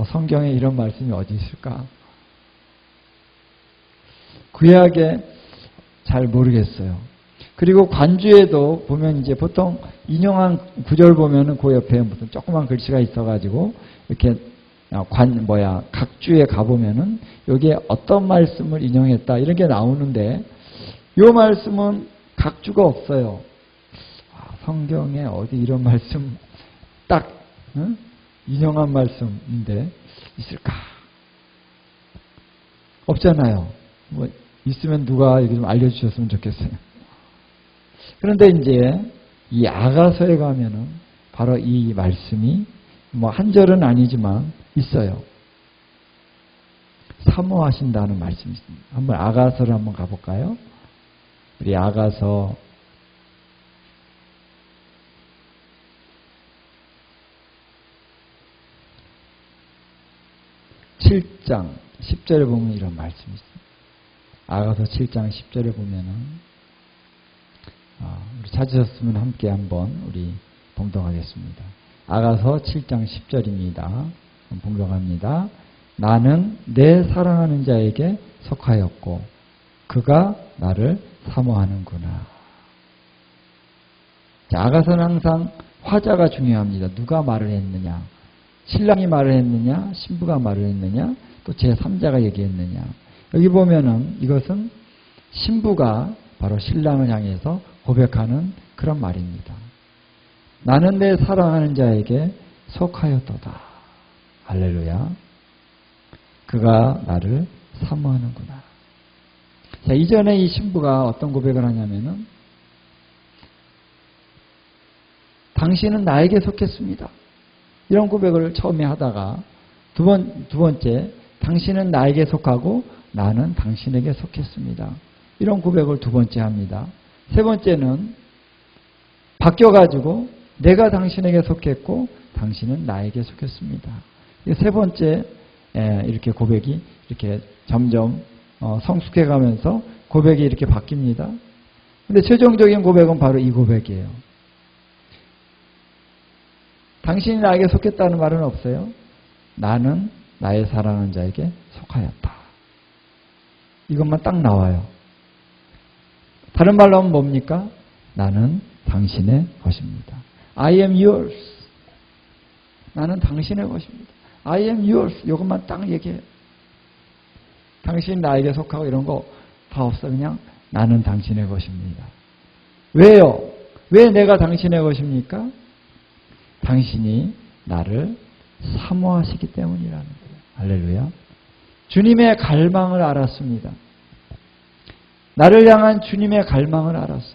성경에 이런 말씀이 어디 있을까? 구약에 잘 모르겠어요. 그리고 관주에도 보면 이제 보통 인용한 구절 보면은 그 옆에 무슨 조그만 글씨가 있어가지고 이렇게 각 주에 가보면은 여기에 어떤 말씀을 인용했다 이런 게 나오는데 이 말씀은 각 주가 없어요. 성경에 어디 이런 말씀 딱 인용한 말씀인데 있을까? 없잖아요. 뭐 있으면 누가 좀 알려주셨으면 좋겠어요. 그런데 이제 이 아가서에 가면은 바로 이 말씀이 뭐 한 절은 아니지만 있어요. 사모하신다는 말씀이 있습니다. 한번 아가서를 한번 가볼까요? 우리 아가서 7장 10절에 보면 이런 말씀이 있습니다. 아가서 7장 10절에 보면은 우리 찾으셨으면 함께 한번 우리 봉독하겠습니다. 아가서 7장 10절입니다. 봉독합니다. 나는 내 사랑하는 자에게 속하였고 그가 나를 사모하는구나. 자, 아가서는 항상 화자가 중요합니다. 누가 말을 했느냐. 신랑이 말을 했느냐, 신부가 말을 했느냐, 또 제3자가 얘기했느냐. 여기 보면은 이것은 신부가 바로 신랑을 향해서 고백하는 그런 말입니다. 나는 내 사랑하는 자에게 속하였도다. 할렐루야. 그가 나를 사모하는구나. 자, 이전에 이 신부가 어떤 고백을 하냐면은 당신은 나에게 속했습니다. 이런 고백을 처음에 하다가 두 번째 당신은 나에게 속하고 나는 당신에게 속했습니다. 이런 고백을 두 번째 합니다. 세 번째는 바뀌어가지고 내가 당신에게 속했고 당신은 나에게 속했습니다. 세 번째 이렇게 고백이 이렇게 점점 성숙해가면서 고백이 이렇게 바뀝니다. 근데 최종적인 고백은 바로 이 고백이에요. 당신이 나에게 속했다는 말은 없어요. 나는 나의 사랑하는 자에게 속하였다. 이것만 딱 나와요. 다른 말로 하면 뭡니까? 나는 당신의 것입니다. I am yours. 나는 당신의 것입니다. I am yours. 이것만 딱 얘기해요. 당신이 나에게 속하고 이런 거 다 없어. 그냥 나는 당신의 것입니다. 왜요? 왜 내가 당신의 것입니까? 당신이 나를 사모하시기 때문이라는 거예요. 할렐루야. 주님의 갈망을 알았습니다. 나를 향한 주님의 갈망을 알았어.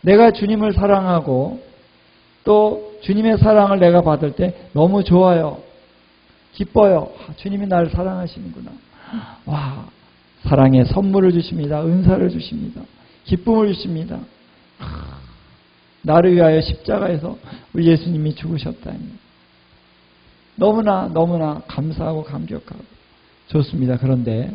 내가 주님을 사랑하고 또 주님의 사랑을 내가 받을 때 너무 좋아요. 기뻐요. 주님이 나를 사랑하시는구나. 와, 사랑의 선물을 주십니다. 은사를 주십니다. 기쁨을 주십니다. 나를 위하여 십자가에서 우리 예수님이 죽으셨다니. 너무나 감사하고 감격하고 좋습니다. 그런데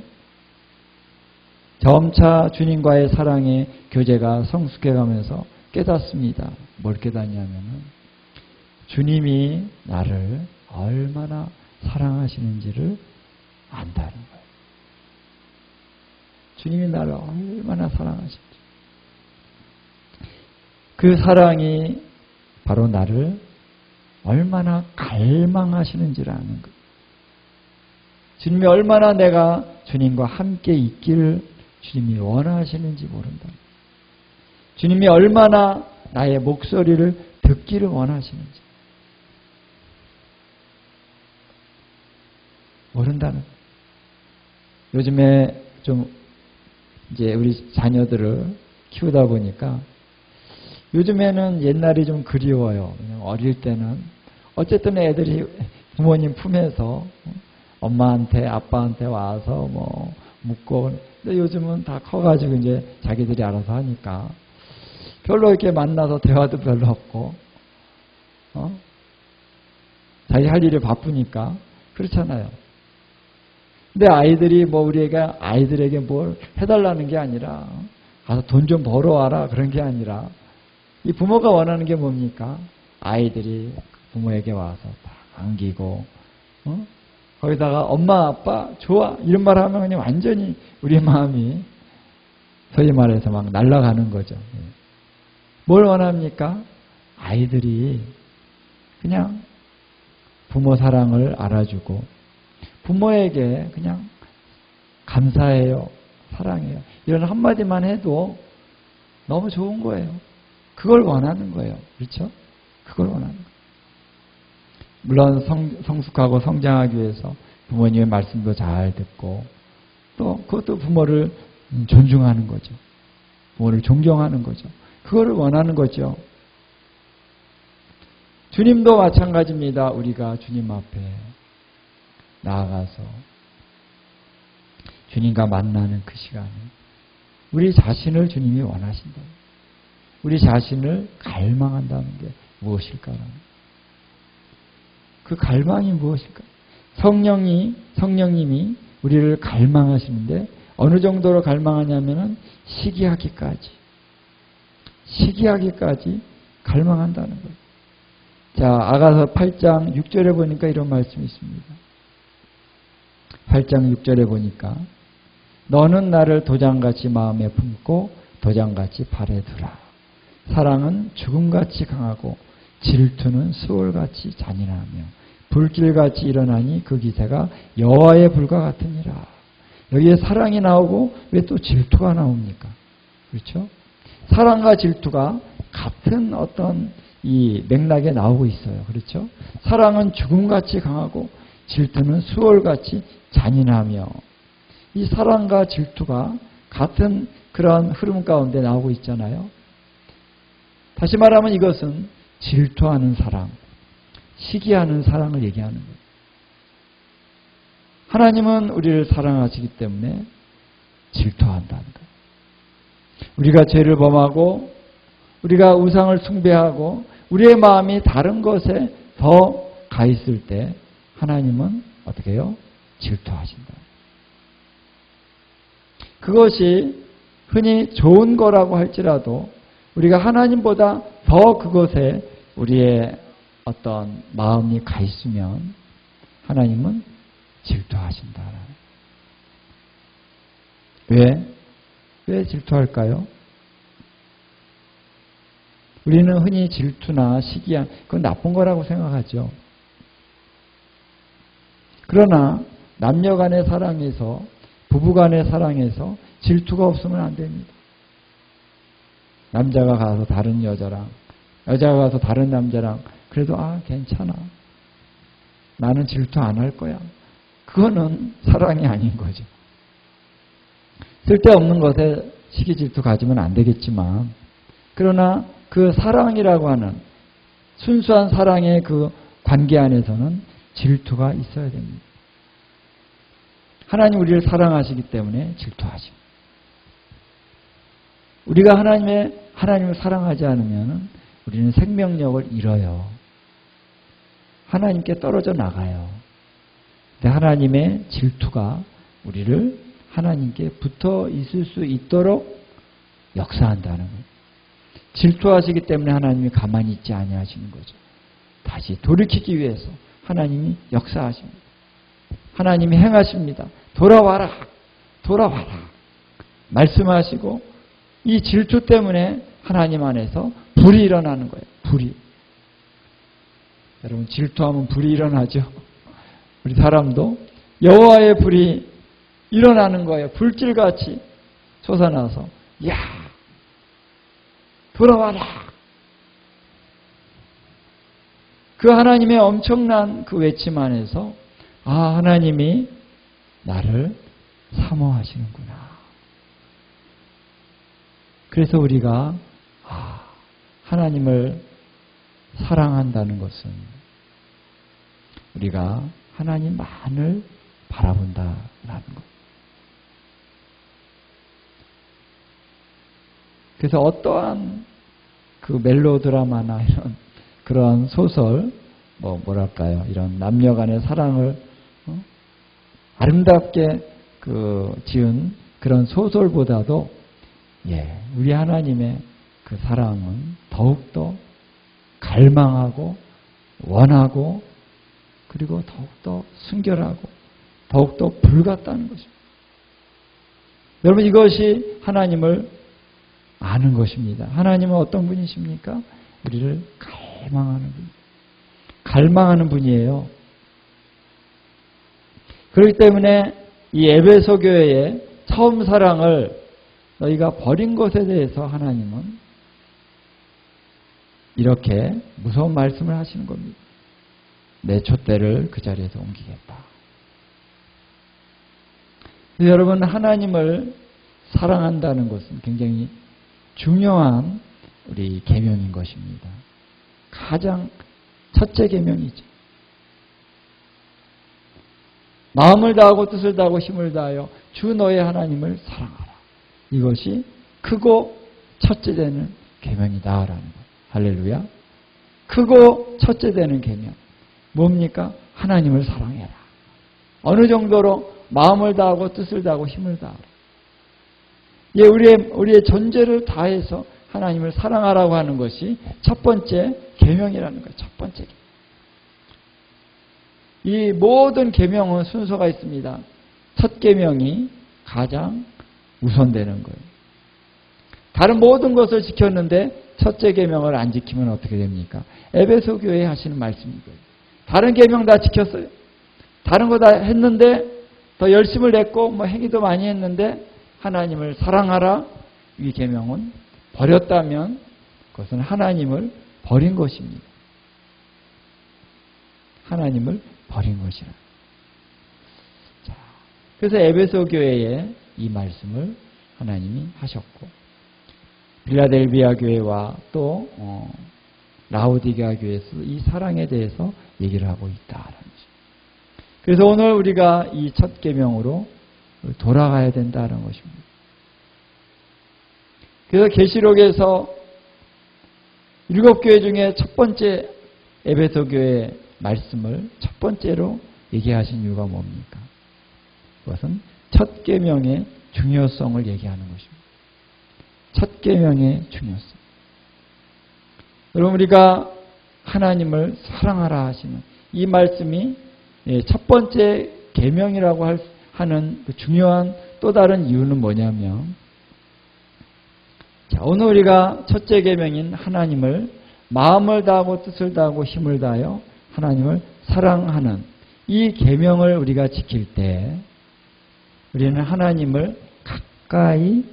점차 주님과의 사랑의 교제가 성숙해가면서 깨닫습니다. 뭘 깨닫냐면은 주님이 나를 얼마나 사랑하시는지를 안다는 거예요. 주님이 나를 얼마나 사랑하시는지. 그 사랑이 바로 나를 얼마나 갈망하시는지를 아는 거예요. 주님이 얼마나 내가 주님과 함께 있기를 주님이 원하시는지 모른다. 주님이 얼마나 나의 목소리를 듣기를 원하시는지 모른다는 거예요. 요즘에 좀 이제 우리 자녀들을 키우다 보니까 요즘에는 옛날이 좀 그리워요. 어릴 때는 어쨌든 애들이 부모님 품에서 엄마한테 아빠한테 와서 뭐 묻고, 근데 요즘은 다 커가지고 이제 자기들이 알아서 하니까 별로 이렇게 만나서 대화도 별로 없고, 자기 할 일이 바쁘니까 그렇잖아요. 근데 아이들이 뭐 우리가 아이들에게 뭘 해달라는 게 아니라 가서 돈 좀 벌어와라 그런 게 아니라 이 부모가 원하는 게 뭡니까? 아이들이 부모에게 와서 다 안기고 거기다가 엄마 아빠 좋아 이런 말 하면 그냥 완전히 우리 마음이 소위 말해서 막 날아가는 거죠. 뭘 원합니까? 아이들이 그냥 부모 사랑을 알아주고 부모에게 그냥 감사해요, 사랑해요 이런 한마디만 해도 너무 좋은 거예요. 그걸 원하는 거예요. 그렇죠? 그걸 원하는 거예요. 물론 성숙하고 성장하기 위해서 부모님의 말씀도 잘 듣고 또 그것도 부모를 존중하는 거죠. 부모를 존경하는 거죠. 그거를 원하는 거죠. 주님도 마찬가지입니다. 우리가 주님 앞에 나아가서 주님과 만나는 그 시간에 우리 자신을 주님이 원하신다. 우리 자신을 갈망한다는 게 무엇일까라는 그 갈망이 무엇일까? 성령님이 우리를 갈망하시는데 어느 정도로 갈망하냐면은 시기하기까지 갈망한다는 거예요. 자, 아가서 8장 6절에 보니까 이런 말씀이 있습니다. 8장 6절에 보니까 너는 나를 도장같이 마음에 품고 도장같이 발에 두라. 사랑은 죽음같이 강하고 질투는 수월같이 잔인하며 불길같이 일어나니 그 기세가 여호와의 불과 같으니라. 여기에 사랑이 나오고 왜 또 질투가 나옵니까? 그렇죠? 사랑과 질투가 같은 어떤 이 맥락에 나오고 있어요. 그렇죠? 사랑은 죽음같이 강하고 질투는 수월같이 잔인하며, 이 사랑과 질투가 같은 그런 흐름 가운데 나오고 있잖아요. 다시 말하면 이것은 질투하는 사랑, 시기하는 사랑을 얘기하는 거예요. 하나님은 우리를 사랑하시기 때문에 질투한다는 거예요. 우리가 죄를 범하고 우리가 우상을 숭배하고 우리의 마음이 다른 것에 더 가 있을 때 하나님은 어떻게 해요? 질투하신다. 그것이 흔히 좋은 거라고 할지라도 우리가 하나님보다 더 그것에 우리의 어떤 마음이 가 있으면 하나님은 질투하신다. 왜 질투할까요? 우리는 흔히 질투나 시기한, 그건 나쁜 거라고 생각하죠. 그러나 남녀 간의 사랑에서, 부부 간의 사랑에서 질투가 없으면 안 됩니다. 남자가 가서 다른 여자랑, 여자가 가서 다른 남자랑, 그래도 괜찮아. 나는 질투 안 할 거야. 그거는 사랑이 아닌 거죠. 쓸데없는 것에 시기 질투 가지면 안 되겠지만, 그러나 그 사랑이라고 하는 순수한 사랑의 그 관계 안에서는 질투가 있어야 됩니다. 하나님 우리를 사랑하시기 때문에 질투하십니다. 우리가 하나님을 사랑하지 않으면 우리는 생명력을 잃어요. 하나님께 떨어져 나가요. 근데 하나님의 질투가 우리를 하나님께 붙어 있을 수 있도록 역사한다는 거예요. 질투하시기 때문에 하나님이 가만히 있지 아니하시는 거죠. 다시 돌이키기 위해서 하나님이 역사하십니다. 하나님이 행하십니다. 돌아와라. 말씀하시고 이 질투 때문에 하나님 안에서 불이 일어나는 거예요. 불이. 여러분 질투하면 불이 일어나죠. 우리 사람도 여호와의 불이 일어나는 거예요. 불길같이 솟아나서 야 돌아와라. 그 하나님의 엄청난 그 외침 안에서 하나님이 나를 사모하시는구나. 그래서 우리가 하나님을 사랑한다는 것은 우리가 하나님만을 바라본다라는 것. 그래서 어떠한 그 멜로드라마나 이런 그러한 소설, 뭐랄까요, 이런 남녀 간의 사랑을 아름답게 지은 그런 소설보다도 우리 하나님의 그 사랑은 더욱더 갈망하고 원하고 그리고 더욱더 순결하고 더욱더 불같다는 것입니다. 여러분 이것이 하나님을 아는 것입니다. 하나님은 어떤 분이십니까? 우리를 갈망하는 분이에요. 그렇기 때문에 이 에베소 교회의 처음 사랑을 너희가 버린 것에 대해서 하나님은 이렇게 무서운 말씀을 하시는 겁니다. 내 촛대를 그 자리에서 옮기겠다. 여러분 하나님을 사랑한다는 것은 굉장히 중요한 우리 계명인 것입니다. 가장 첫째 계명이죠. 마음을 다하고 뜻을 다하고 힘을 다하여 주 너의 하나님을 사랑하라. 이것이 크고 첫째 되는 계명이다라는 것. 할렐루야. 크고 첫째 되는 계명. 뭡니까? 하나님을 사랑해라. 어느 정도로 마음을 다하고 뜻을 다하고 힘을 다하라. 우리의 존재를 다해서 하나님을 사랑하라고 하는 것이 첫 번째 계명이라는 거예요. 첫 번째 계명. 이 모든 계명은 순서가 있습니다. 첫 계명이 가장 우선되는 거예요. 다른 모든 것을 지켰는데 첫째 계명을 안 지키면 어떻게 됩니까? 에베소 교회에 하시는 말씀인 거예요. 다른 계명 다 지켰어요. 다른 거 다 했는데 더 열심을 냈고 뭐 행위도 많이 했는데 하나님을 사랑하라 이 계명은 버렸다면 그것은 하나님을 버린 것입니다. 하나님을 버린 것이라. 자, 그래서 에베소 교회에 이 말씀을 하나님이 하셨고 빌라델비아 교회와 또 라오디게아 교회에서 이 사랑에 대해서 얘기를 하고 있다라는 것입니다. 그래서 오늘 우리가 이 첫 계명으로 돌아가야 된다는 것입니다. 그래서 계시록에서 7교회 중에 첫 번째 에베소 교회의 말씀을 첫 번째로 얘기하신 이유가 뭡니까? 그것은 첫 계명의 중요성을 얘기하는 것입니다. 첫 계명의 중요성. 여러분 우리가 하나님을 사랑하라 하시는 이 말씀이 첫 번째 계명이라고 하는 그 중요한 또 다른 이유는 뭐냐면 자, 오늘 우리가 첫째 계명인 하나님을 마음을 다하고 뜻을 다하고 힘을 다하여 하나님을 사랑하는 이 계명을 우리가 지킬 때 우리는 하나님을 가까이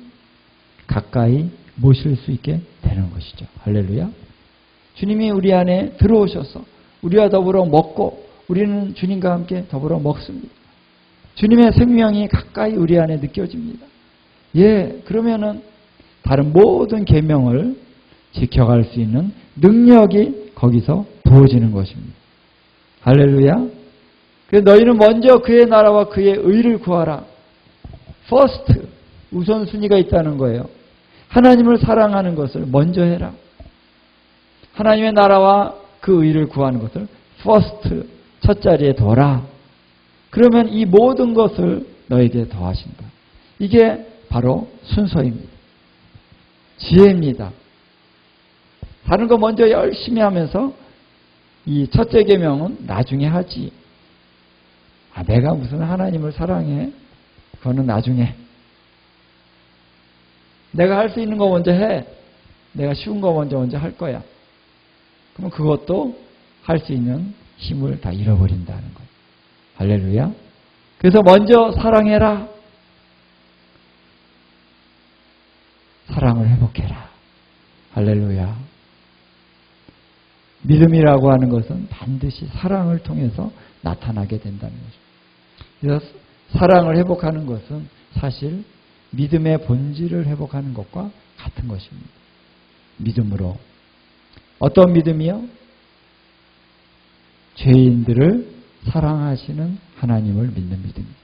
모실 수 있게 되는 것이죠. 할렐루야. 주님이 우리 안에 들어오셔서 우리와 더불어 먹고 우리는 주님과 함께 더불어 먹습니다. 주님의 생명이 가까이 우리 안에 느껴집니다. 예, 그러면은 다른 모든 계명을 지켜갈 수 있는 능력이 거기서 부어지는 것입니다. 할렐루야. 그래서 너희는 먼저 그의 나라와 그의 의를 구하라. first, 우선순위가 있다는 거예요. 하나님을 사랑하는 것을 먼저 해라. 하나님의 나라와 그 의를 구하는 것을 first, 첫 자리에 둬라. 그러면 이 모든 것을 너에게 더하신다. 이게 바로 순서입니다. 지혜입니다. 다른 거 먼저 열심히 하면서 이 첫째 계명은 나중에 하지. 내가 무슨 하나님을 사랑해? 그거는 나중에. 내가 할 수 있는 거 먼저 해. 내가 쉬운 거 먼저 할 거야. 그럼 그것도 할 수 있는 힘을 다 잃어버린다는 거예요. 할렐루야. 그래서 먼저 사랑해라. 사랑을 회복해라. 할렐루야. 믿음이라고 하는 것은 반드시 사랑을 통해서 나타나게 된다는 것입니다. 그래서 사랑을 회복하는 것은 사실 믿음의 본질을 회복하는 것과 같은 것입니다. 믿음으로. 어떤 믿음이요? 죄인들을 사랑하시는 하나님을 믿는 믿음입니다.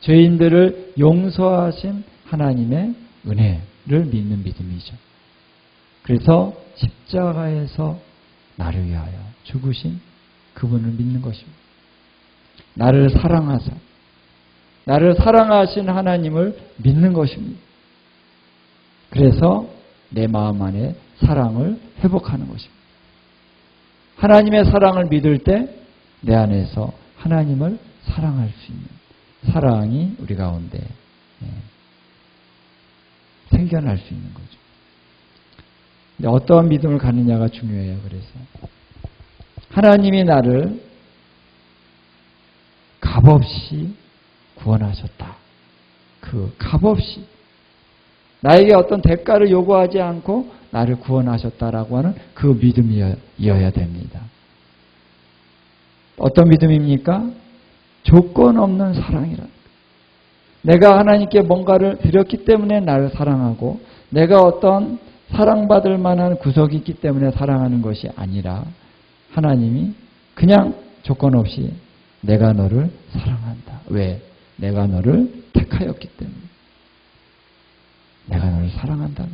죄인들을 용서하신 하나님의 은혜를 믿는 믿음이죠. 그래서 십자가에서 나를 위하여 죽으신 그분을 믿는 것입니다. 나를 사랑하신 하나님을 믿는 것입니다. 그래서 내 마음 안에 사랑을 회복하는 것입니다. 하나님의 사랑을 믿을 때 내 안에서 하나님을 사랑할 수 있는 사랑이 우리 가운데 생겨날 수 있는 거죠. 근데 어떠한 믿음을 갖느냐가 중요해요. 그래서 하나님이 나를 값없이 구원하셨다. 그 값없이 나에게 어떤 대가를 요구하지 않고 나를 구원하셨다라고 하는 그 믿음이어야 됩니다. 어떤 믿음입니까? 조건 없는 사랑이라. 내가 하나님께 뭔가를 드렸기 때문에 나를 사랑하고 내가 어떤 사랑받을 만한 구석이 있기 때문에 사랑하는 것이 아니라 하나님이 그냥 조건 없이 내가 너를 사랑한다. 왜? 내가 너를 택하였기 때문에. 내가 너를 사랑한다는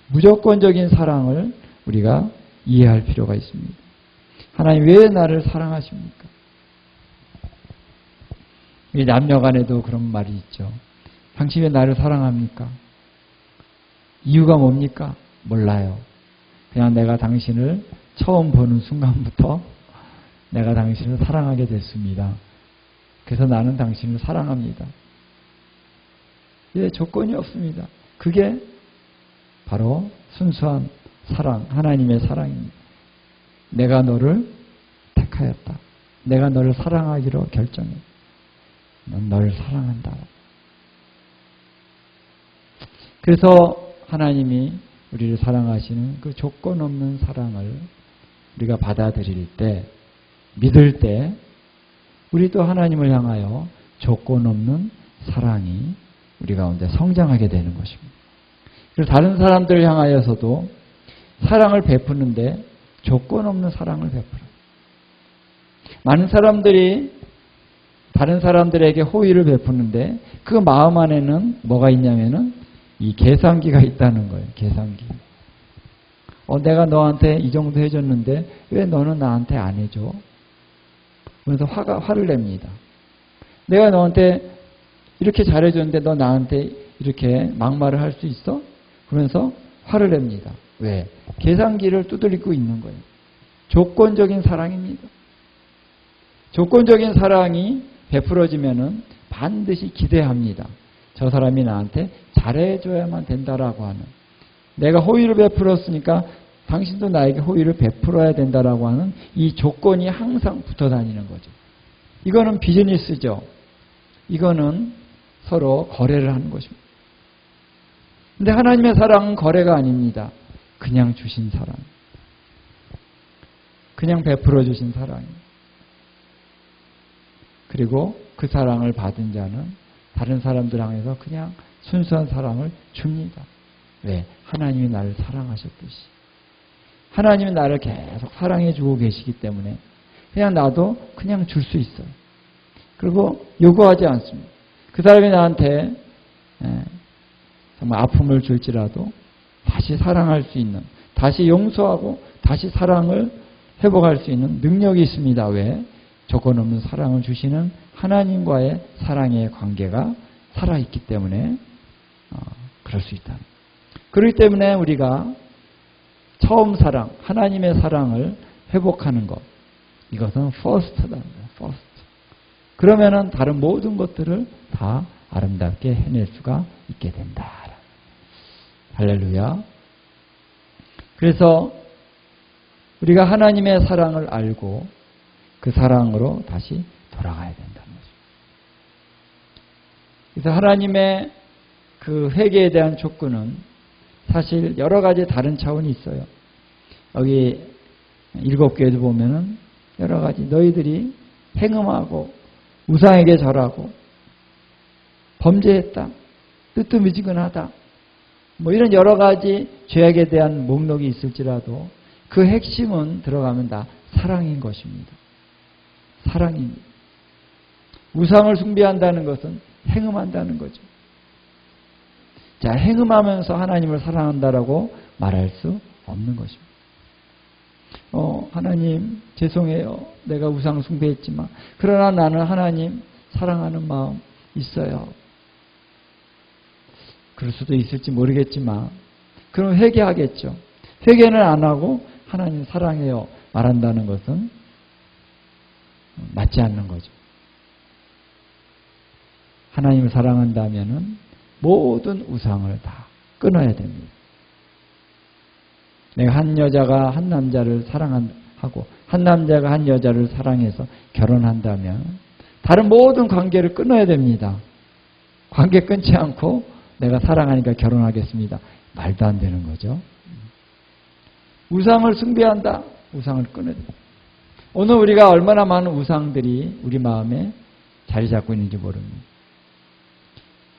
무조건적인 사랑을 우리가 이해할 필요가 있습니다. 하나님 왜 나를 사랑하십니까? 이 남녀 간에도 그런 말이 있죠. 당신 왜 나를 사랑합니까? 이유가 뭡니까? 몰라요. 그냥 내가 당신을 처음 보는 순간부터 내가 당신을 사랑하게 됐습니다. 그래서 나는 당신을 사랑합니다. 예, 조건이 없습니다. 그게 바로 순수한 사랑, 하나님의 사랑입니다. 내가 너를 택하였다. 내가 너를 사랑하기로 결정했다. 넌 너를 사랑한다. 그래서 하나님이 우리를 사랑하시는 그 조건 없는 사랑을 우리가 받아들일 때, 믿을 때 우리도 하나님을 향하여 조건 없는 사랑이 우리 가운데 성장하게 되는 것입니다. 그래서 다른 사람들을 향하여서도 사랑을 베푸는데 조건 없는 사랑을 베풀어요. 많은 사람들이 다른 사람들에게 호의를 베푸는데 그 마음 안에는 뭐가 있냐면은 이 계산기가 있다는 거예요. 계산기. 내가 너한테 이 정도 해줬는데 왜 너는 나한테 안 해줘? 그래서 화를 냅니다. 내가 너한테 이렇게 잘해줬는데 너 나한테 이렇게 막말을 할 수 있어? 그러면서 화를 냅니다. 왜? 계산기를 두드리고 있는 거예요. 조건적인 사랑입니다. 조건적인 사랑이 베풀어지면은 반드시 기대합니다. 저 사람이 나한테 잘해줘야만 된다라고 하는, 내가 호의를 베풀었으니까 당신도 나에게 호의를 베풀어야 된다라고 하는 이 조건이 항상 붙어 다니는 거죠. 이거는 비즈니스죠. 이거는 서로 거래를 하는 것입니다. 근데 하나님의 사랑은 거래가 아닙니다. 그냥 주신 사랑. 그냥 베풀어 주신 사랑입니다. 그리고 그 사랑을 받은 자는 다른 사람들 향해서 그냥 순수한 사랑을 줍니다. 왜? 하나님이 나를 사랑하셨듯이. 하나님이 나를 계속 사랑해 주고 계시기 때문에 그냥 나도 그냥 줄 수 있어요. 그리고 요구하지 않습니다. 그 사람이 나한테 정말 아픔을 줄지라도 다시 사랑할 수 있는, 다시 용서하고 다시 사랑을 회복할 수 있는 능력이 있습니다. 왜? 조건 없는 사랑을 주시는 하나님과의 사랑의 관계가 살아있기 때문에 그럴 수 있다. 그렇기 때문에 우리가 처음 사랑, 하나님의 사랑을 회복하는 것, 이것은 first다. first. 그러면은 다른 모든 것들을 다 아름답게 해낼 수가 있게 된다. 할렐루야. 그래서 우리가 하나님의 사랑을 알고 그 사랑으로 다시 돌아가야 된다는 거죠. 그래서 하나님의 그 회개에 대한 촉구는 사실 여러 가지 다른 차원이 있어요. 여기 7교회도 보면은 여러 가지 너희들이 행음하고 우상에게 절하고 범죄했다, 뜨뜻미지근하다, 뭐 이런 여러 가지 죄악에 대한 목록이 있을지라도 그 핵심은 들어가면 다 사랑인 것입니다. 사랑입니다. 우상을 숭배한다는 것은 행음한다는 거죠. 자, 행음하면서 하나님을 사랑한다라고 말할 수 없는 것입니다. 하나님 죄송해요. 내가 우상 숭배했지만 그러나 나는 하나님 사랑하는 마음 있어요. 그럴 수도 있을지 모르겠지만 그럼 회개하겠죠. 회개는 안 하고 하나님 사랑해요 말한다는 것은 맞지 않는 거죠. 하나님을 사랑한다면은 모든 우상을 다 끊어야 됩니다. 내가 한 여자가 한 남자를 사랑하고 한 남자가 한 여자를 사랑해서 결혼한다면 다른 모든 관계를 끊어야 됩니다. 관계 끊지 않고 내가 사랑하니까 결혼하겠습니다. 말도 안 되는 거죠. 우상을 숭배한다. 우상을 끊어야 됩니다. 오늘 우리가 얼마나 많은 우상들이 우리 마음에 자리 잡고 있는지 모릅니다.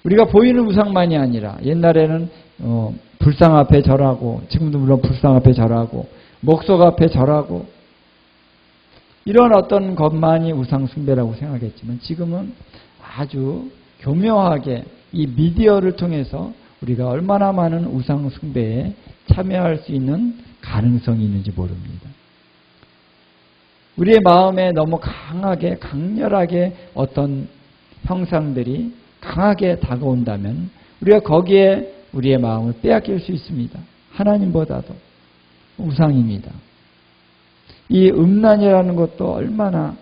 우리가 보이는 우상만이 아니라 옛날에는 불상 앞에 절하고, 지금도 물론 불상 앞에 절하고, 목석 앞에 절하고, 이런 어떤 것만이 우상 숭배라고 생각했지만 지금은 아주 교묘하게 이 미디어를 통해서 우리가 얼마나 많은 우상 숭배에 참여할 수 있는 가능성이 있는지 모릅니다. 우리의 마음에 너무 강하게, 강렬하게 어떤 형상들이 강하게 다가온다면 우리가 거기에 우리의 마음을 빼앗길 수 있습니다. 하나님보다도 우상입니다. 이 음란이라는 것도 얼마나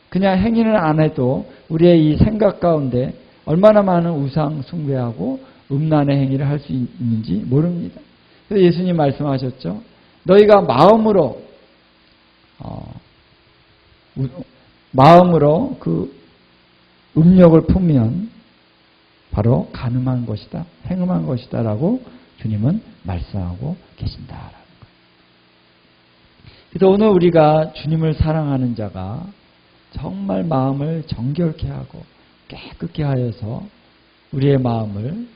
그냥 행위는 안 해도 우리의 이 생각 가운데 얼마나 많은 우상 숭배하고 음란의 행위를 할 수 있는지 모릅니다. 그래서 예수님 말씀하셨죠. 너희가 마음으로 그 음욕을 품으면 바로 간음한 것이다, 행음한 것이다 라고 주님은 말씀하고 계신다라는 거예요. 그래서 오늘 우리가 주님을 사랑하는 자가 정말 마음을 정결케 하고 깨끗게 하여서 우리의 마음을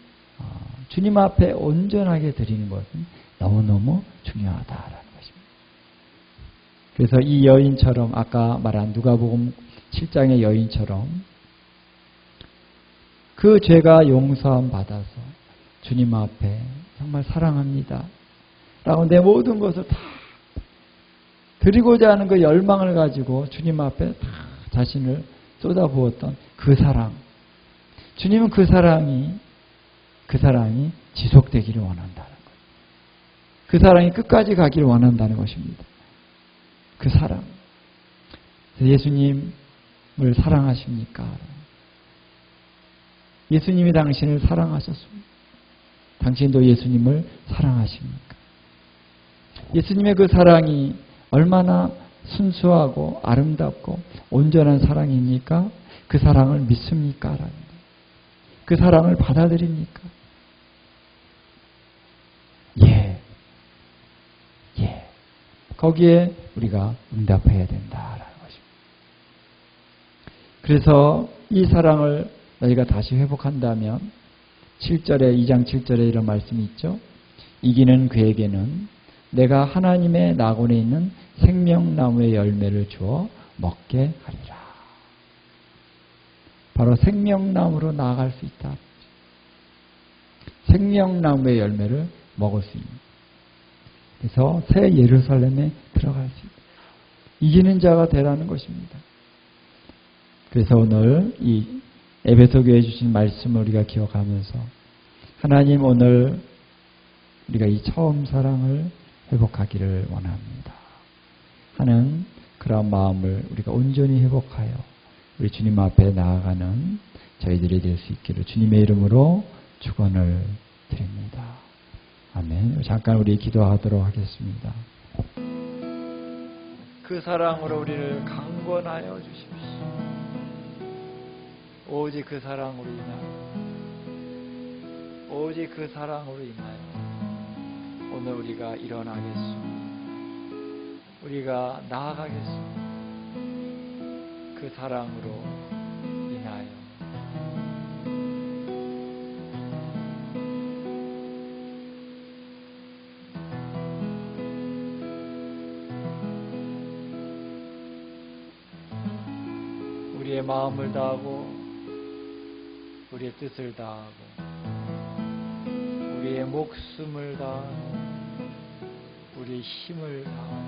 주님 앞에 온전하게 드리는 것은 너무너무 중요하다라는 것입니다. 그래서 이 여인처럼 아까 말한 누가복음 7장의 여인처럼 그 죄가 용서함 받아서 주님 앞에 정말 사랑합니다 라고 내 모든 것을 다 드리고자 하는 그 열망을 가지고 주님 앞에 다 자신을 쏟아부었던 그 사랑, 주님은 그 사랑이 지속되기를 원한다는 거예요. 그 사랑이 끝까지 가기를 원한다는 것입니다. 그 사랑. 예수님을 사랑하십니까? 예수님이 당신을 사랑하셨습니다. 당신도 예수님을 사랑하십니까? 예수님의 그 사랑이 얼마나 순수하고 아름답고 온전한 사랑입니까? 그 사랑을 믿습니까? 그 사랑을 받아들입니까? 예. 거기에 우리가 응답해야 된다라는 것입니다. 그래서 이 사랑을 너희가 다시 회복한다면 2장 7절에 이런 말씀이 있죠. 이기는 그에게는 내가 하나님의 낙원에 있는 생명나무의 열매를 주어 먹게 하리라. 바로 생명나무로 나아갈 수 있다. 생명나무의 열매를 먹을 수 있는. 그래서 새 예루살렘에 들어갈 수 있다. 이기는 자가 되라는 것입니다. 그래서 오늘 이 에베소 교회에 주신 말씀을 우리가 기억하면서 하나님 오늘 우리가 이 처음 사랑을 회복하기를 원합니다. 하는 그런 마음을 우리가 온전히 회복하여 우리 주님 앞에 나아가는 저희들이 될 수 있기를 주님의 이름으로 축원을 드립니다. 아멘. 잠깐 우리 기도하도록 하겠습니다. 그 사랑으로 우리를 강권하여 주십시오. 오직 그 사랑으로 인하여 오직 그 사랑으로 인하여 오늘 우리가 일어나겠습니다. 우리가 나아가겠습니다. 그 사랑으로 인하여 우리의 마음을 다하고 우리의 뜻을 다하고 우리의 목숨을 다하고 우리의 힘을 다하고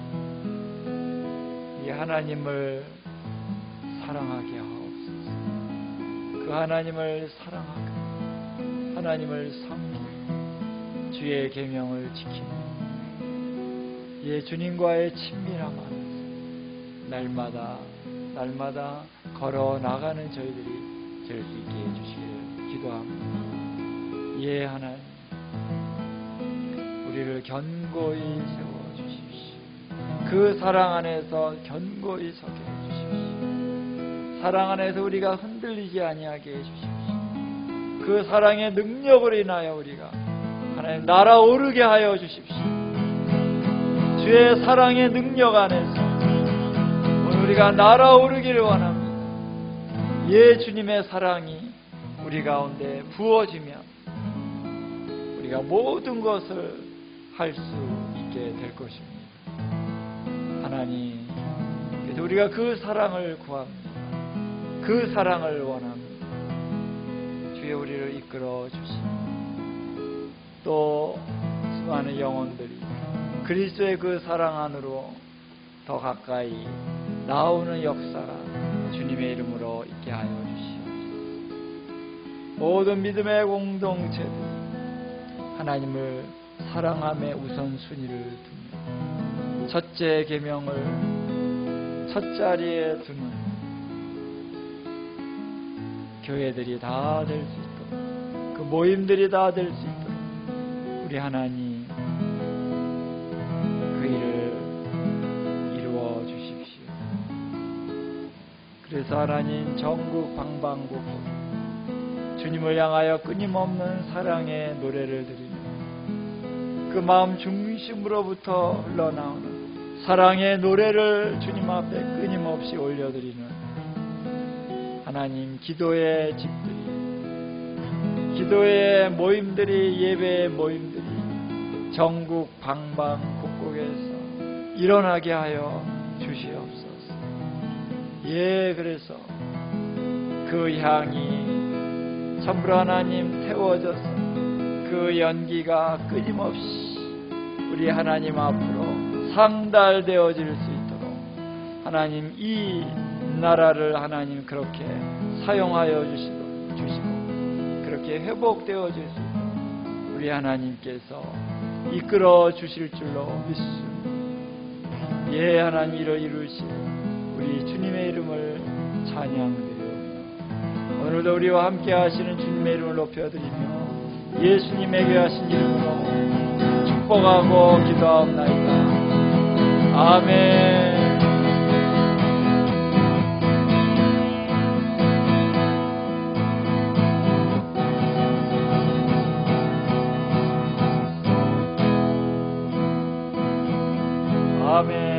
이 하나님을 사랑하게 하옵소서. 그 하나님을 사랑하고 하나님을 섬기고 주의 계명을 지키며 예 주님과의 친밀함 안에서 날마다 걸어 나가는 저희들이 될 수 있게 해주시기를 기도합니다. 예 하나님 우리를 견고히 세워주십시오. 그 사랑 안에서 견고히 서게 해주십시오. 사랑 안에서 우리가 흔들리지 아니하게 해주십시오. 그 사랑의 능력으로 인하여 우리가 하나님 날아오르게 하여 주십시오. 주의 사랑의 능력 안에서 오늘 우리가 날아오르기를 원합니다. 예 주님의 사랑이 우리 가운데 부어지면 우리가 모든 것을 할 수 있게 될 것입니다. 하나님 그래서 우리가 그 사랑을 구합니다. 그 사랑을 원합니다. 주여 우리를 이끌어 주시고 또 수많은 영혼들이 그리스도의 그 사랑 안으로 더 가까이 나오는 역사가 주님의 이름으로 있게 하여 주시옵소서. 모든 믿음의 공동체들이 하나님을 사랑함의 우선순위를 두며 첫째 계명을 첫 자리에 두는 교회들이 다 될 수 있도록, 그 모임들이 다 될 수 있도록 우리 하나님 그 일을 이루어 주십시오. 그래서 하나님 전국 방방곡곡 주님을 향하여 끊임없는 사랑의 노래를 드리며 그 마음 중심으로부터 흘러나오는 사랑의 노래를 주님 앞에 끊임없이 올려드리는 하나님 기도의 집들이, 기도의 모임들이, 예배의 모임들이 전국 방방곡곡에서 일어나게 하여 주시옵소서. 예, 그래서 그 향이 참으로 하나님 태워져서 그 연기가 끊임없이 우리 하나님 앞으로 상달되어질 수 있도록 하나님 이 나라를 하나님 그렇게 사용하여 주시고 그렇게 회복되어질 수 있도록 우리 하나님께서 이끌어 주실 줄로 믿습니다. 예, 하나님 이를 이루실 우리 주님의 이름을 찬양드립니다. 오늘도 우리와 함께 하시는 주님의 이름을 높여드리며 예수님에게 하신 이름으로 축복하고 기도하옵나이다. 아멘. 아멘.